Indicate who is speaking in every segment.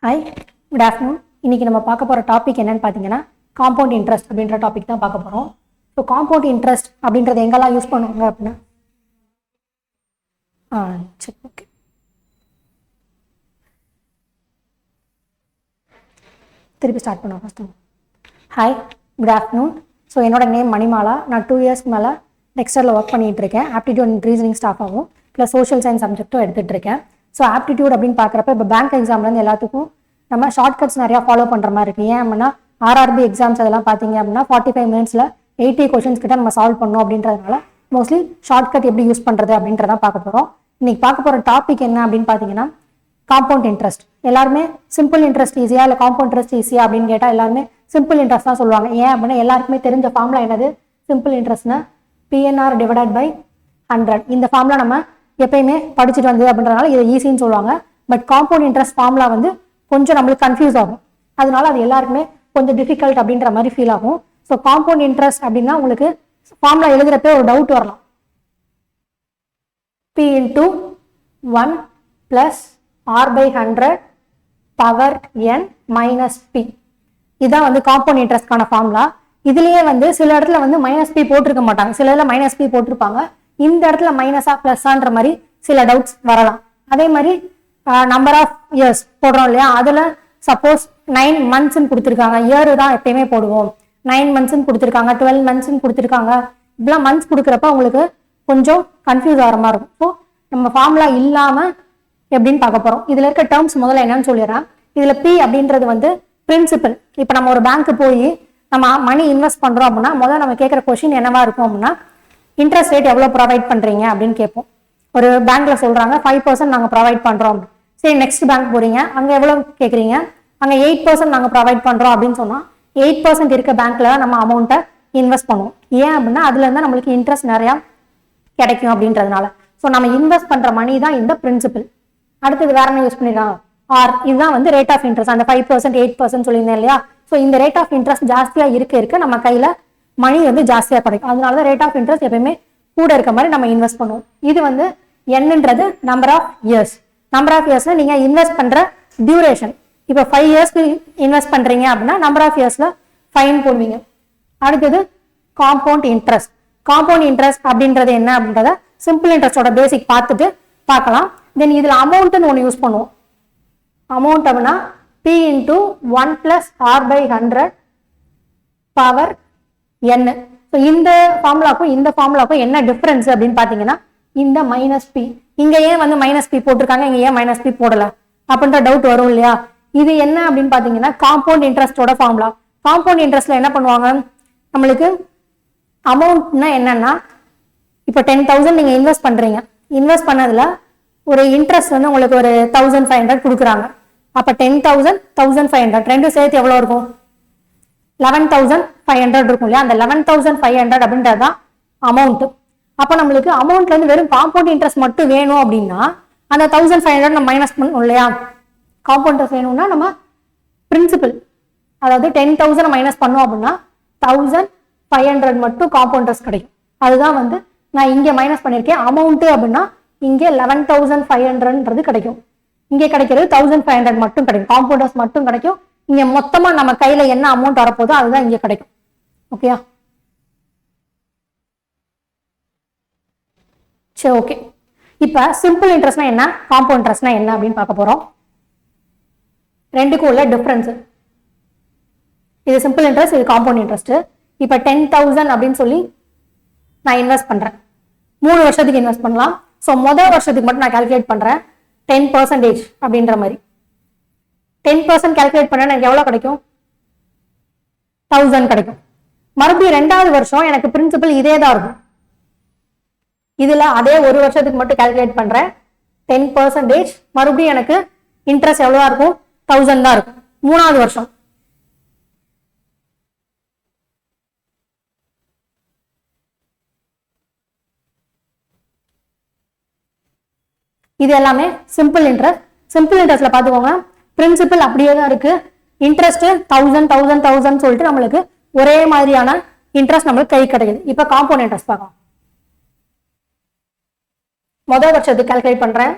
Speaker 1: Hi, good afternoon. இன்றைக்கி நம்ம பார்க்க போகிற டாபிக் என்னென்னு பார்த்தீங்கன்னா காம்பவுண்ட் இன்ட்ரெஸ்ட் அப்படின்ற டாபிக் தான் பார்க்க போகிறோம். ஸோ காம்பவுண்ட் இன்ட்ரெஸ்ட் அப்படின்றது எங்கெல்லாம் யூஸ் பண்ணுவாங்க அப்படின்னா சரி, ஓகே. திருப்பி ஸ்டார்ட் பண்ணுவோம் first. Hi, good afternoon. So என்னோட நேம் மணிமாலா. நான் 2 இயர்ஸ்க்கு மேலே நெக்ஸ்டரில் ஒர்க் பண்ணிகிட்டு இருக்கேன். ஆப்டிடியூட் அண்ட் ரீசனிங் ஸ்டாஃபாகவும் ப்ளஸ் சோஷியல் சயின்ஸ் சப்ஜெக்ட்டும் எடுத்துகிட்டு இருக்கேன். ஸோ ஆப்டிடியூட் அப்படின்னு பார்க்குறப்ப இப்போ பேங்க் எக்ஸாம்லேருந்து எல்லாத்துக்கும் நம்ம ஷார்ட்கட்ஸ் நிறையா ஃபாலோ பண்ணுற மாதிரி இருக்குது. ஏன் அப்படின்னா ஆர்ஆர்பி எக்ஸாம்ஸ் அதெல்லாம் பார்த்தீங்க அப்படின்னா 45 மினிட்ஸில் 80 கொஷின்ஸ் கிட்ட நம்ம சால்வ் பண்ணோம். அப்படின்றதுனால மோஸ்ட்லி ஷார்ட்கட் எப்படி யூஸ் பண்ணுறது அப்படின்றதான் பார்க்க போகிறோம். இன்னைக்கு பார்க்க போகிற டாபிக் என்ன அப்படின்னு பார்த்தீங்கன்னா காம்பவுண்ட் இன்ட்ரெஸ்ட். எல்லாருமே சிம்பிள் இன்ட்ரெஸ்ட் ஈஸியா இல்லை காம்பவுண்ட் இன்ட்ரெஸ்ட் ஈஸியா அப்படின்னு கேட்டால் எல்லாருமே சிம்பிள் இன்ட்ரெஸ்ட் தான் சொல்லுவாங்க. ஏன் அப்படின்னா எல்லாருக்குமே தெரிஞ்ச ஃபார்முலா என்னது? சிம்பிள் இன்ட்ரெஸ்ட்னா PNR டிவைடட் பை 100. இந்த ஃபார்முலா நம்ம எப்பயுமே படிச்சுட்டு வந்தது அப்படின்றதுனால இது ஈஸின்னு சொல்லுவாங்க. பட் காம்பவுண்ட் இன்ட்ரெஸ்ட் ஃபார்முலா வந்து கொஞ்சம் நம்மளுக்கு கன்ஃபியூஸ் ஆகும். அதனால அது எல்லாருக்குமே கொஞ்சம் டிஃபிகல்ட் அப்படின்ற மாதிரி ஃபீல் ஆகும். ஸோ காம்பவுண்ட் இன்ட்ரெஸ்ட் அப்படின்னா உங்களுக்கு ஃபார்முலா எழுதுறப்ப ஒரு டவுட் வரலாம். P into 1 plus R by 100 power n minus P. இதுதான் வந்து காம்பவுண்ட் இன்ட்ரெஸ்ட்கான ஃபார்முலா. இதுலயே வந்து சில இடத்துல வந்து -P போட்டிருக்க மாட்டாங்க, சில இடத்துல -P போட்டிருப்பாங்க. இந்த இடத்துல மைனஸா பிளஸ்ன்ற மாதிரி சில டவுட்ஸ் வரலாம். அதே மாதிரி நம்பர் ஆஃப் இயர்ஸ் போடுறோம் இல்லையா, அதுல சப்போஸ் 9 months கொடுத்துருக்காங்க, இயர் தான் எப்பயுமே போடுவோம். 9 months கொடுத்துருக்காங்க, 12 months கொடுத்துருக்காங்க. இப்பெல்லாம் மந்த்ஸ் கொடுக்குறப்ப உங்களுக்கு கொஞ்சம் கன்ஃபியூஸ் ஆகிற மாதிரி இருக்கும். ஸோ நம்ம ஃபார்முலா இல்லாம எப்படின்னு பார்க்க போறோம். இதுல இருக்க டேர்ம்ஸ் முதல்ல என்னன்னு சொல்லிடுறேன். இதுல P அப்படின்றது வந்து பிரின்சிபல். இப்போ நம்ம ஒரு பேங்க்கு போய் நம்ம மணி இன்வெஸ்ட் பண்றோம் அப்படின்னா முதல்ல நம்ம கேட்குற கொஸ்டின் என்னவா இருக்கும் அப்படின்னா இன்ட்ரெஸ்ட் ரேட் எவ்வளவு ப்ரொவைட் பண்றீங்க அப்படின்னு கேட்போம். ஒரு பேங்க்ல சொல்றாங்க 5% நாங்க ப்ரொவைட் பண்றோம். சரி, நெக்ஸ்ட் பேங்க் போறீங்க, அங்க எவ்வளவு கேட்குறீங்க? அங்க 8% நாங்க ப்ரொவைட் பண்றோம் அப்படின்னு சொன்னா 8% இருக்க பேங்க்ல நம்ம அமௌண்ட்டை இன்வெஸ்ட் பண்ணுவோம். ஏன் அப்படின்னா அதுல இருந்தா நம்மளுக்கு இன்ட்ரெஸ்ட் நிறைய கிடைக்கும் அப்படின்றதுனால. ஸோ நம்ம இன்வெஸ்ட் பண்ற மணி தான் இந்த பிரின்சிபல். அடுத்தது வேற என்ன யூஸ் பண்ணிருக்காங்க? ஆர். இதுதான் வந்து ரேட் ஆஃப் இன்ட்ரெஸ்ட். அந்த 5% 8% சொல்லியிருந்தேன் இல்லையா. ஸோ இந்த ரேட் ஆஃப் இன்ட்ரெஸ்ட் ஜாஸ்தியா இருக்க நம்ம கையில மணி வந்து ஜாஸ்தியா கிடைக்கும். அதனாலதான் ரேட் ஆஃப் இன்ட்ரெஸ்ட் எப்பயுமே கூட இருக்க மாதிரி நம்ம இன்வெஸ்ட் பண்ணுவோம். இது வந்து என்னன்றது number of years. Number of இயர்ஸ்ல நீங்க இன்வெஸ்ட் பண்ற டியூரேஷன். இப்போ 5 இயர்ஸ்க்கு இன்வெஸ்ட் பண்றீங்க அப்படின்னா நம்பர் ஆஃப் இயர்ஸ்ல ஃபைன் போடுவீங்க. அடுத்தது காம்பவுண்ட் இன்ட்ரெஸ்ட். காம்பவுண்ட் இன்ட்ரெஸ்ட் அப்படின்றது என்ன அப்படின்றத சிம்பிள் இன்ட்ரெஸ்டோட பேசிக் பார்த்துட்டு பார்க்கலாம். தென் இதுல அமௌண்ட்னு ஒன்று யூஸ் பண்ணுவோம். அமௌண்ட் அப்படின்னா P into 1 plus R by 100 power n. So இந்த ஃபார்முலாக்கும் இந்த ஃபார்முலாக்கும் என்ன டிஃபரன்ஸ் அப்படின்னு பார்த்தீங்கன்னா இந்த -P. இங்க ஏன் வந்து -P போட்டிருக்காங்க, இங்க ஏன் -P போடல அப்படின்ற டவுட் வரும் இல்லையா. இது என்ன அப்படின்னு பார்த்தீங்கன்னா காம்பவுண்ட் இன்ட்ரெஸ்டோட ஃபார்முலா. காம்பவுண்ட் இன்ட்ரெஸ்ட்ல என்ன பண்ணுவாங்க, நம்மளுக்கு அமௌண்ட்னா என்னன்னா இப்போ 10,000 நீங்க இன்வெஸ்ட் பண்றீங்க. இன்வெஸ்ட் பண்ணதுல ஒரு இன்ட்ரெஸ்ட் வந்து உங்களுக்கு ஒரு 1,500 கொடுக்குறாங்க. அப்ப 10,000 1,500 ரெண்டு சேர்த்து எவ்வளவு இருக்கும்? 11,500 இருக்கும் இல்லையா. அந்த 11,500 அப்படின்றது தான் அமௌண்ட். அப்ப நம்மளுக்கு அமௌண்ட்ல இருந்து வெறும் காம்பவுண்ட் இன்ட்ரெஸ்ட் மட்டும் வேணும் அப்படின்னா அந்த 1,500 நம்ம மைனஸ் பண்ணணும் இல்லையா. காம்பவுண்ட் இன்ட்ரெஸ்ட் வேணும்னா நம்ம பிரின்சிபல், அதாவது 10,000 மைனஸ் பண்ணோம் அப்படின்னா 1,500 மட்டும் காம்பவுண்ட் இன்ட்ரெஸ்ட் கிடைக்கும். அதுதான் வந்து நான் இங்க மைனஸ் பண்ணிருக்கேன். அமௌண்ட் அப்படின்னா இங்க 11,500 கிடைக்கும். இங்க கிடைக்கிறது 1,500 மட்டும் கிடைக்கும். காம்பவுண்டர்ஸ் மட்டும் கிடைக்கும். இங்க மொத்தமா நம்ம கையில என்ன அமௌண்ட் வரப்போதோ அதுதான் இங்க கிடைக்கும். ஓகேயா? சரி, ஓகே. இப்ப சிம்பிள் இன்ட்ரெஸ்ட்னா என்ன, காம்பவுண்ட் இன்ட்ரெஸ்ட்னா என்ன அப்படின்னு பார்க்க போறோம். ரெண்டுக்கும் உள்ள டிஃபரன்ஸ். இது சிம்பிள் இன்ட்ரெஸ்ட், இது காம்பவுண்ட் இன்ட்ரெஸ்ட். இப்ப 10,000 அப்படின்னு சொல்லி நான் இன்வெஸ்ட் பண்றேன். 3 வருஷத்துக்கு இன்வெஸ்ட் பண்ணலாம். ஸோ முதல் வருஷத்துக்கு மட்டும் நான் கால்குலேட் பண்றேன் 10% அப்படின்ற மாதிரி. 10% கால்குலேட் பண்ண எனக்கு எவ்வளவு கிடைக்கும்? 1,000 கிடைக்கும். மறுபடியும் 2வது வருஷம் எனக்கு பிரின்சிபல் இதே தான் இருக்கும். இதுல அதே ஒரு வருஷத்துக்கு மட்டும் கால்குலேட் பண்றேன் 10%. மறுபடியும் எனக்கு இன்ட்ரெஸ்ட் எவ்வளவா இருக்கும்? 1,000 தான் இருக்கும். 3வது வருஷம் இது எல்லாமே சிம்பிள் இன்ட்ரெஸ்ட். சிம்பிள் இன்ட்ரெஸ்ட்ல பாத்துக்கோங்க, பிரின்சிபல் அப்படியே தான் இருக்கு. இன்ட்ரெஸ்ட் 1,000 சொல்லிட்டு நம்மளுக்கு ஒரே மாதிரியான இன்ட்ரெஸ்ட் நம்மளுக்கு கை கிடைக்குது. இப்ப காம்பவுண்ட் இன்ட்ரெஸ்ட் பார்க்கலாம். முதல் வருஷத்துக்கு கால்குலேட் பண்றேன்.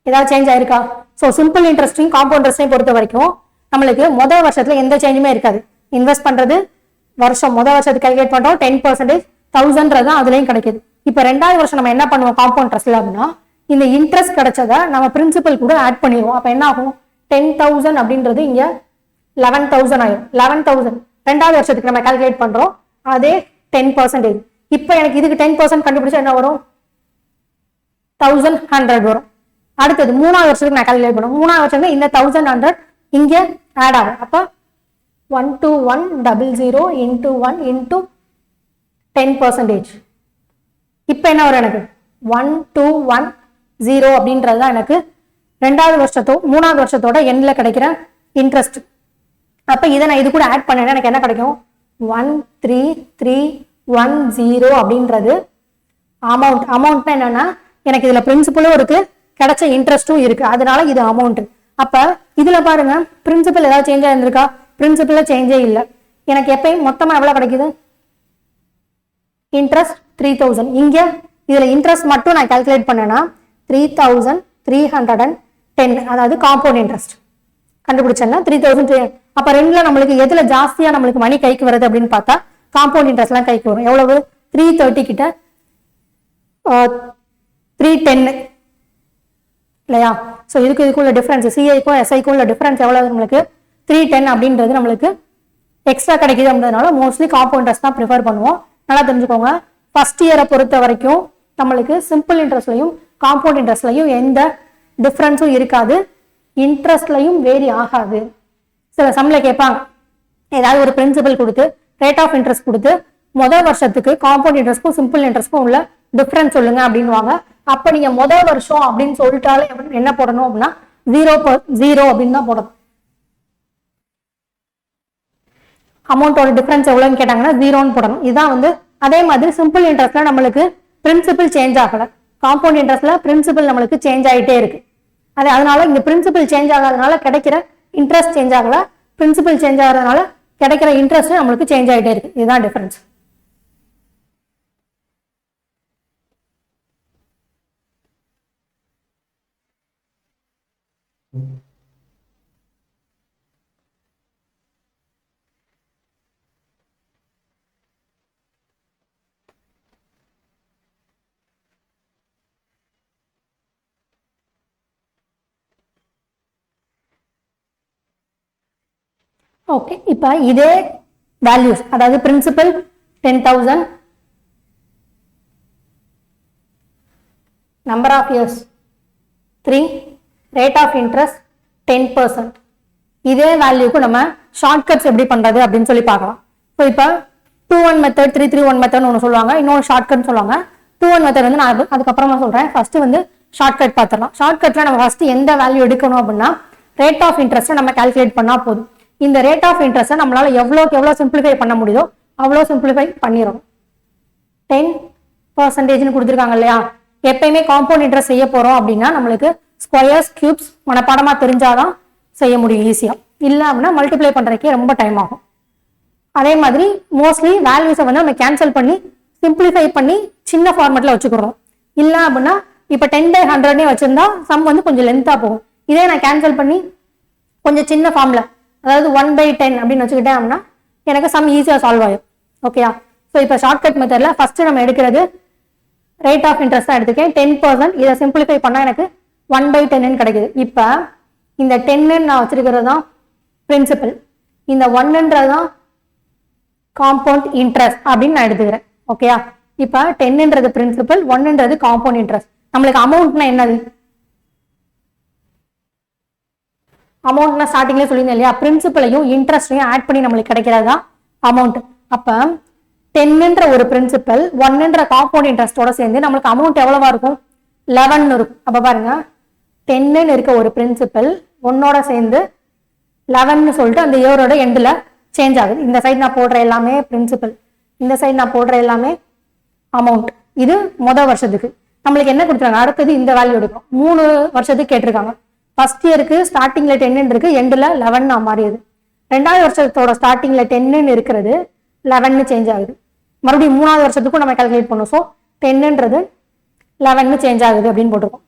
Speaker 1: ஏதாவது சேஞ்ச் ஆயிருக்கா? ஸோ சிம்பிள் இன்ட்ரெஸ்டையும் காம்பவுண்ட் இன்ட்ரெஸ்டையும் பொறுத்த வரைக்கும் நம்மளுக்கு முதல் வருஷத்துல எந்த சேஞ்சுமே இருக்காது. இன்வெஸ்ட் பண்றது முதல் வருஷத்துக்கு கால்குலேட் பண்றோம் 10%, 1000 தான் அதுலயும் கிடைக்குது. இப்ப ரெண்டாவது வருஷம் நம்ம என்ன பண்ணுவோம் காம்பவுண்ட் இன்ட்ரெஸ்ட்ல அப்படின்னா, இந்த இன்ட்ரெஸ்ட் கிடைச்சதை நம்ம பிரின்சிபல் கூட ஆட் பண்ணிடுவோம். அப்ப என்ன ஆகும்? 10,000 அப்படின்றது இங்க 11,000 ஆயிடும். 11,000 ரெண்டாவது வருஷத்துக்கு நம்ம கால்குலேட் பண்றோம், அதே 10%. இப்ப எனக்கு இதுக்கு 10% கண்டுபிடிச்சா என்ன வரும்? 1100 வரும். அடுத்தது மூணாவது வருஷத்துக்கு நான் கால்குலேட் பண்ணுவோம். மூணாவது வருஷத்துக்கு இந்த 1100 இங்க ஆட் ஆகும். அப்ப 12100 into 1 into 10%. இப்ப என்ன வரும்? எனக்கு 1210 அப்படின்றதுதான் எனக்கு மூணாவது வருஷத்தோட எண்ட்ல கிடைக்கிற இன்ட்ரெஸ்ட். அப்ப இதை நான் இது கூட ஆட் பண்ணேன்னா எனக்கு என்ன கிடைக்கும்? 13310 அப்படின்றது அமௌண்ட். அமௌண்ட்னா என்னன்னா, எனக்கு இதுல பிரின்சிபலும் இருக்கு, கிடைச்ச இன்ட்ரெஸ்டும் இருக்கு, அதனால இது அமௌண்ட். அப்ப இதுல பாருங்க, பிரின்சிபல் ஏதாவது சேஞ்ச் ஆயிருந்திருக்கா? பிரின்சிபல்ல சேஞ்சே இல்லை. எனக்கு எப்பயும் மொத்தமா எவ்வளவு கிடைக்குது? இன்ட்ரெஸ்ட் 3000. இங்க இதுல இன்ட்ரெஸ்ட் மட்டும் நான் கால்குலேட் பண்ணேன்னா 3310, அதாவது காம்பவுண்ட் இன்ட்ரெஸ்ட் கண்டுபிடிச்சேன்னா 3000. அப்ப ரெண்டுல நம்மளுக்கு எதுல ஜாஸ்தியா நம்மளுக்கு மணி கைக்கு வருது அப்படின்னு பார்த்தா காம்பவுண்ட் இன்ட்ரெஸ்ட் எல்லாம் கைக்கு வரும். எவ்வளவு? 330 கிட்ட 310 இல்லையா? ஸோ இதுக்குள்ள டிஃபரன்ஸ், சிஐக்கும் எஸ்ஐக்கும் உள்ள டிஃபரன்ஸ் எவ்வளவு? நம்மளுக்கு 310 அப்படின்றது நம்மளுக்கு எக்ஸ்ட்ரா கிடைக்குது. அப்படின்றதுனால மோஸ்ட்லி காம்பவுண்ட் இன்ட்ரெஸ்ட் தான் ப்ரிஃபர் பண்ணுவோம். நல்லா தெரிஞ்சுக்கோங்க, ஃபர்ஸ்ட் இயரை பொறுத்த வரைக்கும் நம்மளுக்கு சிம்பிள் இன்ட்ரெஸ்ட்லையும் காம்பவுண்ட் இன்ட்ரெஸ்ட்லையும் எந்த டிஃபரன்ஸும் இருக்காது, இன்ட்ரெஸ்ட்லையும் வேரி ஆகாது. சில சம்ல கேட்பாங்க, ஏதாவது ஒரு பிரின்சிபல் கொடுத்து ரேட் ஆஃப் இன்ட்ரெஸ்ட் கொடுத்து முதல் வருஷத்துக்கு காம்பவுண்ட் இன்ட்ரெஸ்ட்க்கும் சிம்பிள் இன்ட்ரெஸ்ட்க்கும் உள்ள டிஃபரன்ஸ் சொல்லுங்க அப்படின்வாங்க. அப்ப நீங்க முதல் வருஷம் அப்படின்னு சொல்லிட்டாலே என்ன போடணும் அப்படின்னா 0 அப்படின்னு தான் போடணும். அமௌண்டோட டிஃபரன்ஸ் எவ்வளவுன்னு கேட்டாங்கன்னா 0ன்னு போடணும். இதான் வந்து அதே மாதிரி சிம்பிள் இன்ட்ரெஸ்ட்ல நம்மளுக்கு பிரின்சிபல் சேஞ்ச் ஆகல, காம்பவுண்ட் இன்ட்ரெஸ்ட்ல பிரின்சிபல் நம்மளுக்கு சேஞ்ச் ஆகிட்டே இருக்கு. அதனால இங்க பிரின்சிபல் சேஞ்ச் ஆகாதனால கிடைக்கிற இன்ட்ரெஸ்ட் சேஞ்ச் ஆகல, பிரின்சிபல் சேஞ்ச் ஆகிறதுனால கிடைக்கிற இன்ட்ரெஸ்ட் நம்மளுக்கு சேஞ்ச் ஆகிட்டே இருக்கு. இதுதான் டிஃபரன்ஸ். ஓகே, இப்போ இதே வேல்யூஸ், அதாவது principal 10,000, number of years 3, rate of interest 10%. இதே வேல்யூக்கு நம்ம ஷார்ட்கட்ஸ் எப்படி பண்றது அப்படின்னு சொல்லி பார்க்கலாம். ஸோ இப்போ 2-1 மெத்தட், 3-3-1 மெத்தட்னு ஒன்று சொல்லுவாங்க, இன்னொன்று ஷார்ட்கட்னு சொல்லுவாங்க. 2-1 மெத்தட் வந்து நான் அதுக்கப்புறமா சொல்றேன். ஃபர்ஸ்ட் வந்து ஷார்ட்கட் பார்த்துடலாம். ஷார்ட்கட்ல நம்ம ஃபர்ஸ்ட் எந்த வேல்யூ எடுக்கணும் அப்படின்னா ரேட் ஆஃப் இன்ட்ரெஸ்ட்டை நம்ம கால்குலேட் பண்ணா போதும். இந்த ரேட் ஆஃப் இன்ட்ரெஸ்ட்டை நம்மளால எவ்வளோக்கு எவ்வளோ சிம்பிளிஃபை பண்ண முடியுதோ அவ்வளோ சிம்பிளிஃபை பண்ணிடும். 10% கொடுத்துருக்காங்க இல்லையா? எப்பயுமே காம்பவுண்ட் இன்ட்ரெஸ்ட் செய்ய போறோம் அப்படின்னா நம்மளுக்கு ஸ்கொயர்ஸ், கியூப்ஸ் மனப்பாடமா தெரிஞ்சாதான் செய்ய முடியும் ஈஸியா. இல்லை அப்படின்னா மல்டிப்ளை பண்றதுக்கே ரொம்ப டைம் ஆகும். அதே மாதிரி மோஸ்ட்லி வேல்யூஸை வந்து நம்ம கேன்சல் பண்ணி சிம்பிளிஃபை பண்ணி சின்ன ஃபார்மேட்ல வச்சுக்கிறோம். இல்லை அப்படின்னா இப்போ 10/100 வச்சிருந்தா சம் வந்து கொஞ்சம் லென்த்தா போகும். இதே நான் கேன்சல் பண்ணி கொஞ்சம் சின்ன ஃபார்ம்ல, அதாவது 1/10 அப்படின்னு வச்சுக்கிட்டேன் அப்படின்னா எனக்கு சம் ஈஸியா சால்வ் ஆகும். ஓகேயா? ஸோ இப்போ ஷார்ட்கட் மெத்தட்ல ஃபர்ஸ்ட் நம்ம எடுக்கிறது ரேட் ஆஃப் இன்ட்ரெஸ்ட் தான் எடுத்துக்கேன் 10%. இதை சிம்பிளிஃபை பண்ணா எனக்கு 1/10 கிடைக்குது. இப்போ இந்த 10 நான் வச்சிருக்கிறது தான் பிரின்சிபல், இந்த 1ன்றது தான் காம்பவுண்ட் இன்ட்ரெஸ்ட் அப்படின்னு நான் எடுத்துக்கிறேன். ஓகேயா? இப்போ 10ன்றது பிரின்சிபல், 1ன்றது காம்பவுண்ட் இன்ட்ரெஸ்ட். நம்மளுக்கு அமௌண்ட்னா என்னது? அமௌண்ட்னா ஸ்டார்டிங்ல சொல்லியிருந்தேன் இல்லையா? பிரின்சிபலையும் இன்ட்ரெஸ்டையும் ஆட் பண்ணி நம்மளுக்கு கிடைக்கிறது தான் அமௌண்ட். அப்ப 10ன்ற ஒரு பிரின்சிபல், 1ன்ற காம்பவுண்ட் இன்ட்ரெஸ்டோட சேர்ந்து நம்மளுக்கு அமௌண்ட் எவ்வளவா இருக்கும்? 11 இருக்கும். அப்ப பாருங்க, 10 இருக்க ஒரு பிரின்சிபல் 1ஓட சேர்ந்து 11 சொல்லிட்டு அந்த இயரோட எண்ட்ல சேஞ்ச் ஆகுது. இந்த சைடு நான் போடுற எல்லாமே பிரின்சிபல், இந்த சைடு நான் போடுற எல்லாமே அமௌண்ட். இது முதல் வருஷத்துக்கு. நம்மளுக்கு என்ன கொடுத்துருக்காங்க? அடுத்தது இந்த வேல்யூ எடுக்கும். 3 வருஷத்துக்கு கேட்டிருக்காங்க. ஃபர்ஸ்ட் இயருக்கு ஸ்டார்டிங்ல 10 இருக்கு, எண்ட்ல 11 மாறியது. ரெண்டாவது வருஷத்தோட ஸ்டார்டிங்ல 10 இருக்கிறது 11 சேஞ்ச் ஆகுது. மறுபடியும் மூணாவது வருஷத்துக்கும் நம்ம கால்குலேட் பண்ணுவோம். ஸோ 10ன்றது 11 சேஞ்ச் ஆகுது அப்படின்னு போட்டிருக்கோம்.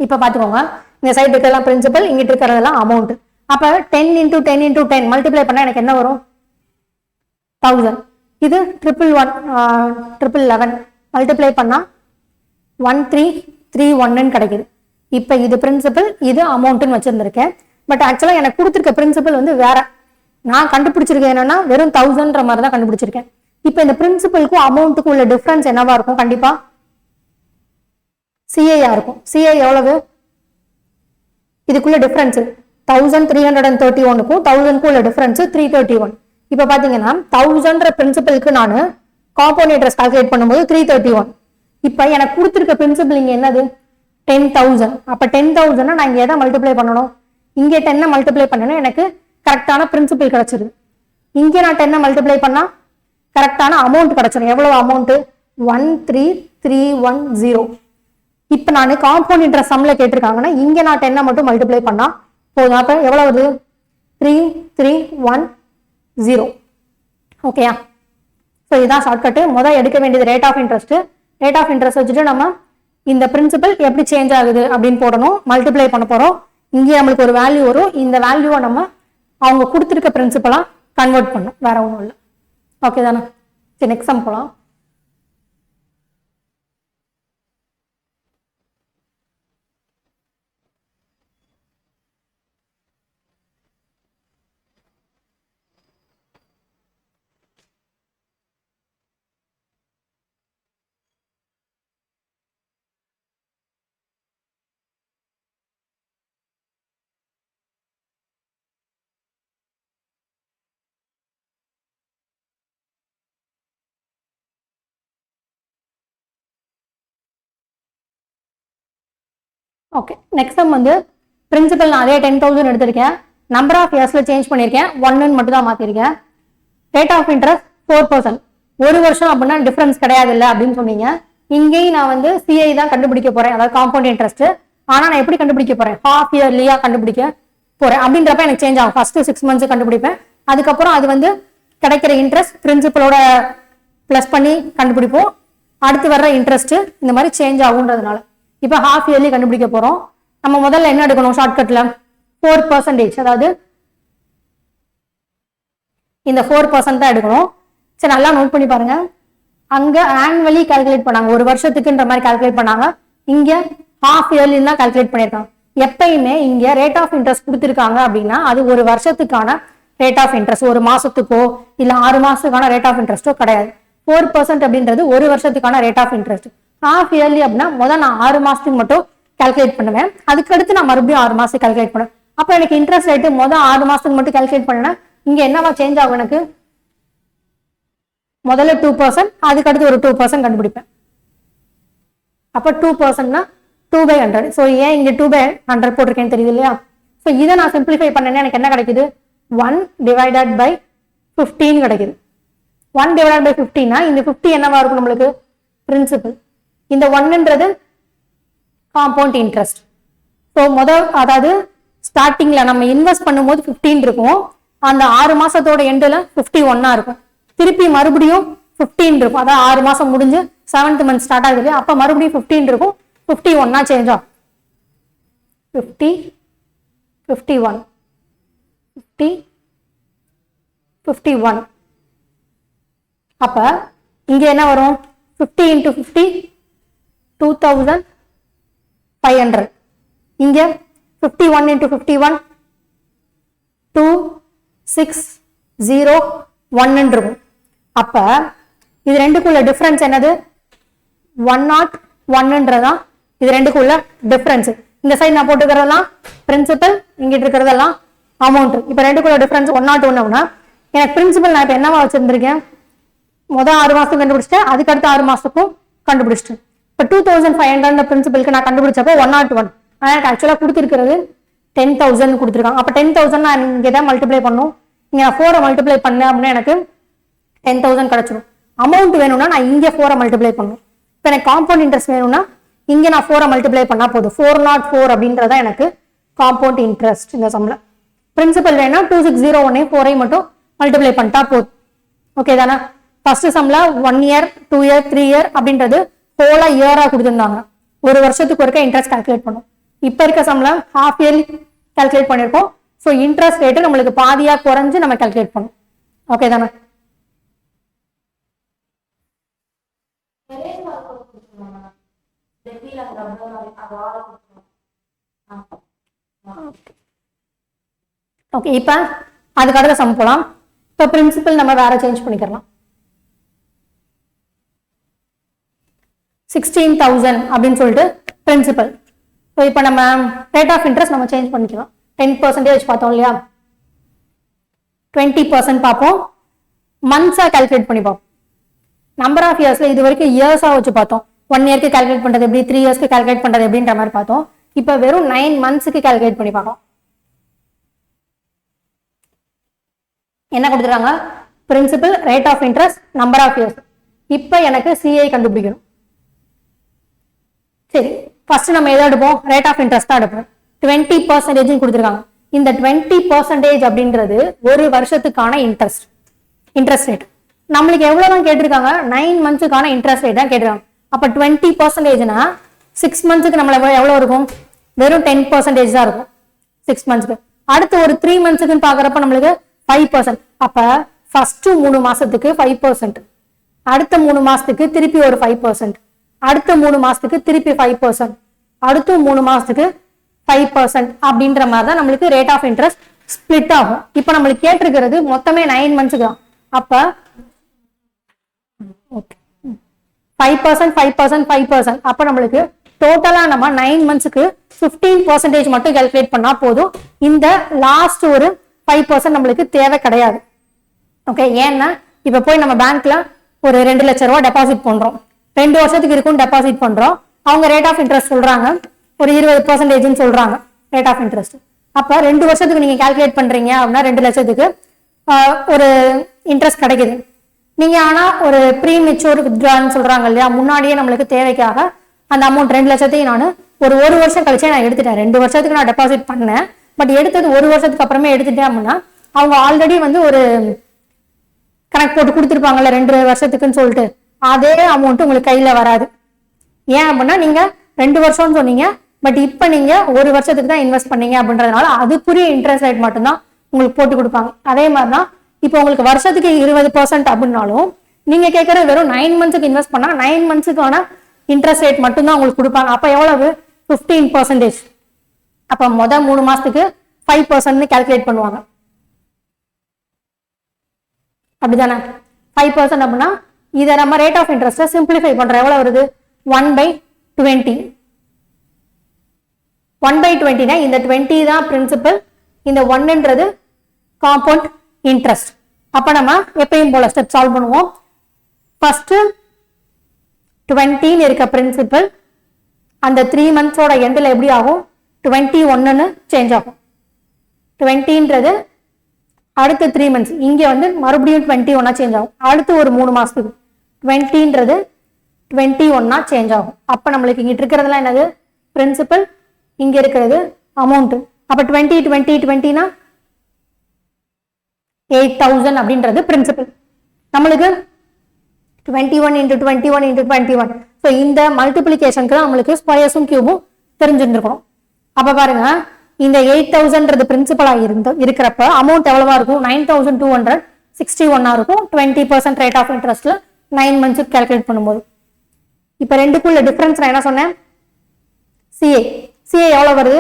Speaker 1: இப்போ பார்த்துக்கோங்க, இந்த சைடு இருக்கிறதெல்லாம் பிரின்சிபல், இங்கிட்டு இருக்கிறதெல்லாம் அமௌண்ட். அப்போ 10 × 10 × 10 மல்டிப்ளை பண்ணால் எனக்கு என்ன வரும்? 1000. இது 1111 மல்டிப்ளை பண்ணால் 1331 கிடைக்குது. இப்போ இது பிரின்சிபல், இது அமௌண்ட்னு வச்சிருந்திருக்கேன். பட் ஆக்சுவலாக எனக்கு கொடுத்துருக்க பிரின்சிபல் வந்து வேற. நான் கண்டுபிடிச்சிருக்கேன் என்னன்னா வெறும் 1000ன்ற மாதிரி தான் கண்டுபிடிச்சிருக்கேன். இப்போ இந்த பிரின்சிபலுக்கும் அமௌண்ட்டுக்கும் உள்ள டிஃபரன்ஸ் என்னவா இருக்கும்? கண்டிப்பா சிஐயா இருக்கும். சிஐ எவ்வளவு? இதுக்குள்ள டிஃபரன்ஸ் 1331க்கும் 1000க்கும் உள்ள டிஃபரன்ஸ் 331. இப்போ பாத்தீங்கன்னா 1000ன்ற பிரின்சிபலுக்கு நான் காம்பவுண்ட் இன்ட்ரெஸ்ட் கால்குலேட் பண்ணும்போது 331. இப்போ எனக்கு கொடுத்துருக்க பிரின்சிபல் இங்க என்னது? 10,000. அப்ப 10,000 நான் இங்க எதை மல்டிப்ளை பண்ணணும்? இங்கே 10 மல்டிப்ளை பண்ணணும், எனக்கு கரெக்டான பிரின்சிபல் கிடைச்சிருது. இங்கே நான் 10 மல்டிப்ளை பண்ணா கரெக்டான அமௌண்ட் கிடைச்சிடும். எவ்வளவு அமௌண்ட்? 13310. இப்ப நான் காம்பவுண்ட் இன்ட்ரெஸ்ட் சம்ல கேட்டிருக்காங்கன்னா இங்க நான் 10 மட்டும் மல்டிப்ளை பண்ணா போதும். அப்ப எவ்வளவு வருது? 3310. ஓகேயா? ஸோ இதுதான் ஷார்ட்கட். முதல் எடுக்க வேண்டியது rate of interest. Rate of interest வச்சுட்டு நம்ம இந்த பிரின்சிபல் எப்படி சேஞ்ச் ஆகுது அப்படின்னு போடணும், மல்டிப்ளை பண்ண போறோம். இங்கே நம்மளுக்கு ஒரு வேல்யூ வரும், இந்த வேல்யூவை நம்ம அவங்க கொடுத்துருக்க பிரின்சிபலா கன்வெர்ட் பண்ணும், வேற ஒன்றும் இல்லை. ஓகே தானே? சரி, நெக்ஸ்ட் சம் போலாம். ஓகே, நெக்ஸ்ட் சம் வந்து பிரின்சிபல் நான் அதே 10,000 எடுத்திருக்கேன். நம்பர் ஆஃப் இயர்ஸ்ல சேஞ்ச் பண்ணியிருக்கேன், 1 மட்டும் தான் மாத்திருக்கேன். Rate of interest 4%. ஒரு வருஷம் அப்படின்னா டிஃபரன்ஸ் கிடையாது இல்லை அப்படின்னு சொன்னீங்க. இங்கேயும் நான் வந்து சிஐ தான் கண்டுபிடிக்க போறேன், அதாவது காம்பவுண்ட் இன்ட்ரெஸ்ட். ஆனா நான் எப்படி கண்டுபிடிக்க போறேன்? ஹாஃப் இயர்லியா கண்டுபிடிக்க போறேன். அப்படின்றப்ப எனக்கு சேஞ்ச் ஆகும். ஃபர்ஸ்ட் 6 months கண்டுபிடிப்பேன், அதுக்கப்புறம் அது வந்து கிடைக்கிற இன்ட்ரெஸ்ட் பிரின்சிபலோட பிளஸ் பண்ணி கண்டுபிடிப்போம். அடுத்து வர்ற இன்ட்ரெஸ்ட் இந்த மாதிரி சேஞ்ச் ஆகுன்றதுனால இப்போ ஹாஃப் இயர்லி கண்டுபிடிக்க போறோம். நம்ம முதல்ல என்ன எடுக்கணும்? ஷார்ட்கட்ல 4%, அதாவது இந்த 4% தான் எடுக்கணும். சரி, நல்லா நோட் பண்ணி பாருங்க. அங்க ஆனுவலி கால்குலேட் பண்ணாங்க, ஒரு வருஷத்துக்குன்ற மாதிரி கால்குலேட் பண்ணாங்க. இங்க ஹாஃப் இயர்லி தான் கால்குலேட் பண்ணிருக்காங்க. எப்பயுமே இங்க ரேட் ஆஃப் இன்ட்ரெஸ்ட் கொடுத்துருக்காங்க அப்படின்னா அது ஒரு வருஷத்துக்கான ரேட் ஆஃப் இன்ட்ரெஸ்ட், ஒரு மாசத்துக்கோ இல்ல 6 மாசத்துக்கான ரேட் ஆஃப் இன்ட்ரெஸ்டோ கிடையாது. 4% அப்படின்றது ஒரு வருஷத்துக்கான rate of interest. Half yearly அப்படின்னா முதல் நான் 6 மாசத்துக்கு மட்டும் கால்குலேட் பண்ணுவேன், அதுக்கடுத்து நான் மறுபடியும் 6 மாசத்துக்கு கால்குலேட் பண்ணுவேன். அப்ப எனக்கு இன்ட்ரெஸ்ட் ரேட்டு முதல் 6 மாசத்துக்கு மட்டும் கால்குலேட் பண்ணேன்னா இங்க என்னவா சேஞ்ச் ஆகும்? எனக்கு முதல்ல 2%, அதுக்கடுத்து ஒரு 2% கண்டுபிடிப்பேன். அப்ப 2%னா 2/100. ஸோ ஏன் இங்க 2/100 போட்டிருக்கேன்னு தெரியுது இல்லையா? ஸோ இதை நான் சிம்பிளிஃபை பண்ணேன்னா எனக்கு என்ன கிடைக்குது? 1/15 கிடைக்குது. 1/15னா இந்த 50 என்னவா இருக்கும் நம்மளுக்கு? பிரின்சிபல். இந்த 1ன்றது காம்பவுண்ட் இன்ட்ரெஸ்ட். ஸோ அதாவது ஸ்டார்டிங்ல நம்ம இன்வெஸ்ட் பண்ணும்போது 15 இருக்கும், அந்த 6 மாசத்தோட எண்டுல 51 இருக்கும். திருப்பி மறுபடியும் 15 இருக்கும், அதாவது 6 மாசம் முடிஞ்சு 7th month ஸ்டார்ட் ஆகுது, அப்ப மறுபடியும் 15 இருக்கும், 51 சேஞ்ச் ஆகும். 50, 51, 50, 51. அப்ப இங்க என்ன வரும்? 50 × 50 2500. இங்க 51 × 51 2601 இருக்கும். அப்ப இது ரெண்டுக்குள்ள டிஃபரன்ஸ் என்னது? 101ன்றதான் இது ரெண்டுக்குள்ள டிஃபரன்ஸ். இந்த சைடு நான் போட்டுக்கிறதெல்லாம் பிரின்சிபல், இங்கிட்டு இருக்கிறதெல்லாம் அமௌண்ட். இப்ப ரெண்டுக்குள்ள டிஃபரன்ஸ் 101. எனக்கு பிரின்சிபல் நான் இப்ப என்னவா வச்சிருந்திருக்கேன்? முதல் 6 மாசத்துக்கு கண்டுபிடிச்சிட்டேன், அதுக்கடுத்து 6 மாசத்துக்கும் கண்டுபிடிச்சிட்டேன். இப்போ 2500 பிரின்சிபலுக்கு நான் கண்டுபிடிச்சப்போ 101. ஆனால் எனக்கு ஆக்சுவலாக கொடுத்துருக்கிறது 10,000 கொடுத்துருக்காங்க. அப்போ 10,000 நான் இங்கே தான் மல்டிப்ளை பண்ணும். இங்கே நான் 4 மல்டிப்ளை பண்ணேன் அப்படின்னா எனக்கு 10,000 கிடைச்சிடும். அமௌண்ட் வேணும்னா நான் இங்கே 4 மல்டிப்ளை பண்ணும். இப்போ எனக்கு காம்பவுண்ட் இன்ட்ரெஸ்ட் வேணும்னா இங்கே நான் 4 மல்டிப்ளை பண்ணா போதும். 404 அப்படின்றதா எனக்கு காம்பவுண்ட் இன்ட்ரெஸ்ட் இந்த சம்ல. பிரின்சிபல் வேணா 2601 4 மட்டும் மல்டிப்ளை பண்ணிட்டா போதும். ஓகே தானே? ஃபர்ஸ்ட் சம்ல 1 year 2 year 3 year அப்படின்றது ஹோலா இயரா கொடுத்துருந்தாங்க, ஒரு வருஷத்துக்கு ஒருக்க இன்ட்ரெஸ்ட் கால்குலேட் பண்ணும். இப்போ இருக்க சம்பளம் ஹாஃப் இயர்லி கால்குலேட் பண்ணியிருக்கோம். ஸோ இன்ட்ரெஸ்ட் ரேட்டு நம்மளுக்கு பாதியா குறைஞ்சு நம்ம கால்குலேட் பண்ணோம். ஓகே தானே? ஓகே, இப்போ அதுக்கு அடுத்த சம் போலாம். இப்போ பிரின்சிபல் நம்ம வேற சேஞ்ச் பண்ணிக்கலாம். 16,000 அப்படின்னு சொல்லிட்டு பிரின்சிபல். ஸோ இப்போ நம்ம ரேட் ஆஃப் இன்ட்ரெஸ்ட் நம்ம சேஞ்ச் பண்ணிக்கலாம். 10% பார்த்தோம் இல்லையா, 20% பார்ப்போம். மந்த்ஸா கால்குலேட் பண்ணி பார்ப்போம். நம்பர் ஆஃப் இயர்ஸ்ல இது வரைக்கும் இயர்ஸா வச்சு பார்த்தோம். 1 இயர்க்கு கால்குலேட் பண்றது எப்படி, 3 இயர்ஸ்க்கு கால்குலேட் பண்றது எப்படின்ற மாதிரி பார்த்தோம். இப்போ வெறும் 9 மந்த்ஸ்க்கு கால்குலேட் பண்ணி பார்க்கலாம். என்ன கொடுத்துருக்காங்க? Principal, rate of interest, number of years. இப்போ எனக்கு சிஐ கண்டுபிடிக்கணும். சரி, ஃபர்ஸ்ட் நம்ம எதை எடுப்போம்? ரேட் ஆஃப் இன்ட்ரெஸ்ட் தான் எடுப்போம். 20% கொடுத்துருக்காங்க. இந்த 20% அப்படின்றது ஒரு வருஷத்துக்கான இன்ட்ரெஸ்ட் ரேட். நம்மளுக்கு எவ்வளவுதான் கேட்டிருக்காங்க? 9 மந்த்ஸுக்கான இன்ட்ரெஸ்ட் ரேட் தான் கேட்டிருக்காங்க. அப்ப 20%னா 6 மந்த்ஸுக்கு நம்மள எவ்வளவு இருக்கும்? வெறும் 10% தான் இருக்கும் 6 மந்த்ஸ்க்கு. அடுத்து ஒரு 3 மந்த்ஸுக்குன்னு பாக்குறப்ப நம்மளுக்கு 5%. அப்ப ஃபர்ஸ்ட் 3 மாசத்துக்கு 5%, அடுத்த 3 மாசத்துக்கு திருப்பி ஒரு 5%, அடுத்த 3 மாசத்துக்கு திருப்பி 5%, அடுத்த 3 மாசத்துக்கு 5% அப்படின்ற மாதிரி தான் நம்மளுக்கு ரேட் ஆஃப் இன்ட்ரெஸ்ட் ஸ்பிளிட் ஆகும். இப்ப நம்மளுக்கு கேட்டிருக்கிறது மொத்தமே 9 மந்த்ஸுக்கு தான். அப்ப 5%, 5%, 5%. அப்ப நம்மளுக்கு டோட்டலா நம்ம 9 மந்த்ஸ்க்கு 15% மட்டும் கால்குலேட் பண்ணா போதும். இந்த லாஸ்ட் ஒரு 5% நம்மளுக்கு தேவை கிடையாது. ஓகே, ஏன்னா இப்ப போய் நம்ம பேங்க்ல ஒரு 2 லட்சம் ரூபாய் டெபாசிட் பண்றோம். 2 வருஷத்துக்கு இருக்கும் டெபாசிட் பண்றோம். அவங்க ரேட் ஆஃப் இன்ட்ரெஸ்ட் சொல்றாங்க ஒரு 20% சொல்றாங்க ரேட் ஆஃப் இன்ட்ரெஸ்ட். அப்ப 2 வருஷத்துக்கு நீங்க கால்குலேட் பண்றீங்க அப்படின்னா 2 லட்சத்துக்கு ஒரு இன்ட்ரெஸ்ட் கிடைக்குது. நீங்க ஆனா ஒரு ப்ரீ மெச்சூர் வித்ட்ரான்னு சொல்றாங்க இல்லையா, முன்னாடியே நம்மளுக்கு தேவைக்காக அந்த அமௌண்ட் 2 லட்சத்தையும் நான் ஒரு வருஷம் கழிச்சே நான் எடுத்துட்டேன். 2 வருஷத்துக்கு நான் டெபாசிட் பண்ணேன், பட் எடுத்தது 1 வருஷத்துக்கு அப்புறமே எடுத்துட்டேன் அப்படின்னா அவங்க ஆல்ரெடி வந்து ஒரு கணக்கு போட்டு கொடுத்துருப்பாங்கல்ல 2 வருஷத்துக்குன்னு சொல்லிட்டு, அதே அமௌண்ட் உங்களுக்கு கையில வராது. ஏன் அப்படின்னா நீங்க 2 வருஷம்னு சொன்னீங்க, பட் இப்ப நீங்க 1 வருஷத்துக்கு தான் இன்வெஸ்ட் பண்ணீங்க அப்படின்றதுனால அதுக்குரிய இன்ட்ரெஸ்ட் ரேட் மட்டும்தான் உங்களுக்கு போட்டு கொடுப்பாங்க. அதே மாதிரிதான் இப்போ உங்களுக்கு வருஷத்துக்கு 20% அப்படின்னாலும் நீங்க கேட்கறது வெறும் 9 மந்த்ஸுக்கு இன்வெஸ்ட் பண்ணா 9 மந்த்ஸுக்கான இன்ட்ரெஸ்ட் ரேட் மட்டும்தான் உங்களுக்கு கொடுப்பாங்க. அப்ப எவ்வளவு? 15%. அப்ப மொதல் 3 மாசத்துக்கு 5% கால்குலேட் பண்ணுவாங்க. அப்படிதானே? 5% அப்படின்னா இதை நம்ம ரேட் ஆஃப் இன்ட்ரெஸ்ட் சிம்பிளிஃபை பண்ற எவ்வளவு வருது? 1/20. 1/20னா இந்த 20 தான் பிரின்சிபல், இந்த 1ன்றது காம்பவுண்ட் இன்ட்ரெஸ்ட். அப்ப நம்ம எப்பயும் போல ஸ்டெப் சால்வ் பண்ணுவோம். ஃபர்ஸ்ட் 20 இருக்க பிரின்சிபல் அந்த 3 மந்த்ஸோட எண்டில் எப்படி ஆகும்? 21ன்னு சேஞ்ச் ஆகும். 20ன்றது அடுத்த 3 மந்த்ஸ் இங்க வந்து மறுபடியும் 21 சேஞ்ச் ஆகும். அடுத்து ஒரு 3 மாசத்துக்கு 20ன்றது 21 சேஞ்ச் ஆகும். அப்ப நம்மளுக்கு இங்கிட்டு இருக்கிறதுலாம் என்னது? பிரின்சிபல், இங்க இருக்கிறது அமௌண்ட். அப்ப 20 20 20னா 8,000 அப்படின்றது பிரின்சிபல். நம்மளுக்கு 21 into 21 into 21. ஸோ இந்த மல்டிபிளிகேஷனுக்கு தான் நம்மளுக்கு ஸ்கொயர்ஸும் கியூபும் தெரிஞ்சிருந்துருக்கணும். அப்ப பாருங்க, இந்த 8,000ன்றது பிரின்சிபலா இருக்கிறப்ப அமௌண்ட் எவ்வளவா இருக்கும்? 9,261 இருக்கும். 20% ரேட் ஆஃப் இன்ட்ரெஸ்ட்ல 9 மந்த்ஸுக்கு கால்குலேட் பண்ணும்போது. இப்ப ரெண்டுக்குள்ள டிஃபரன்ஸ் நான் என்ன சொன்னேன்? சிஏ எவ்வளவு வருது?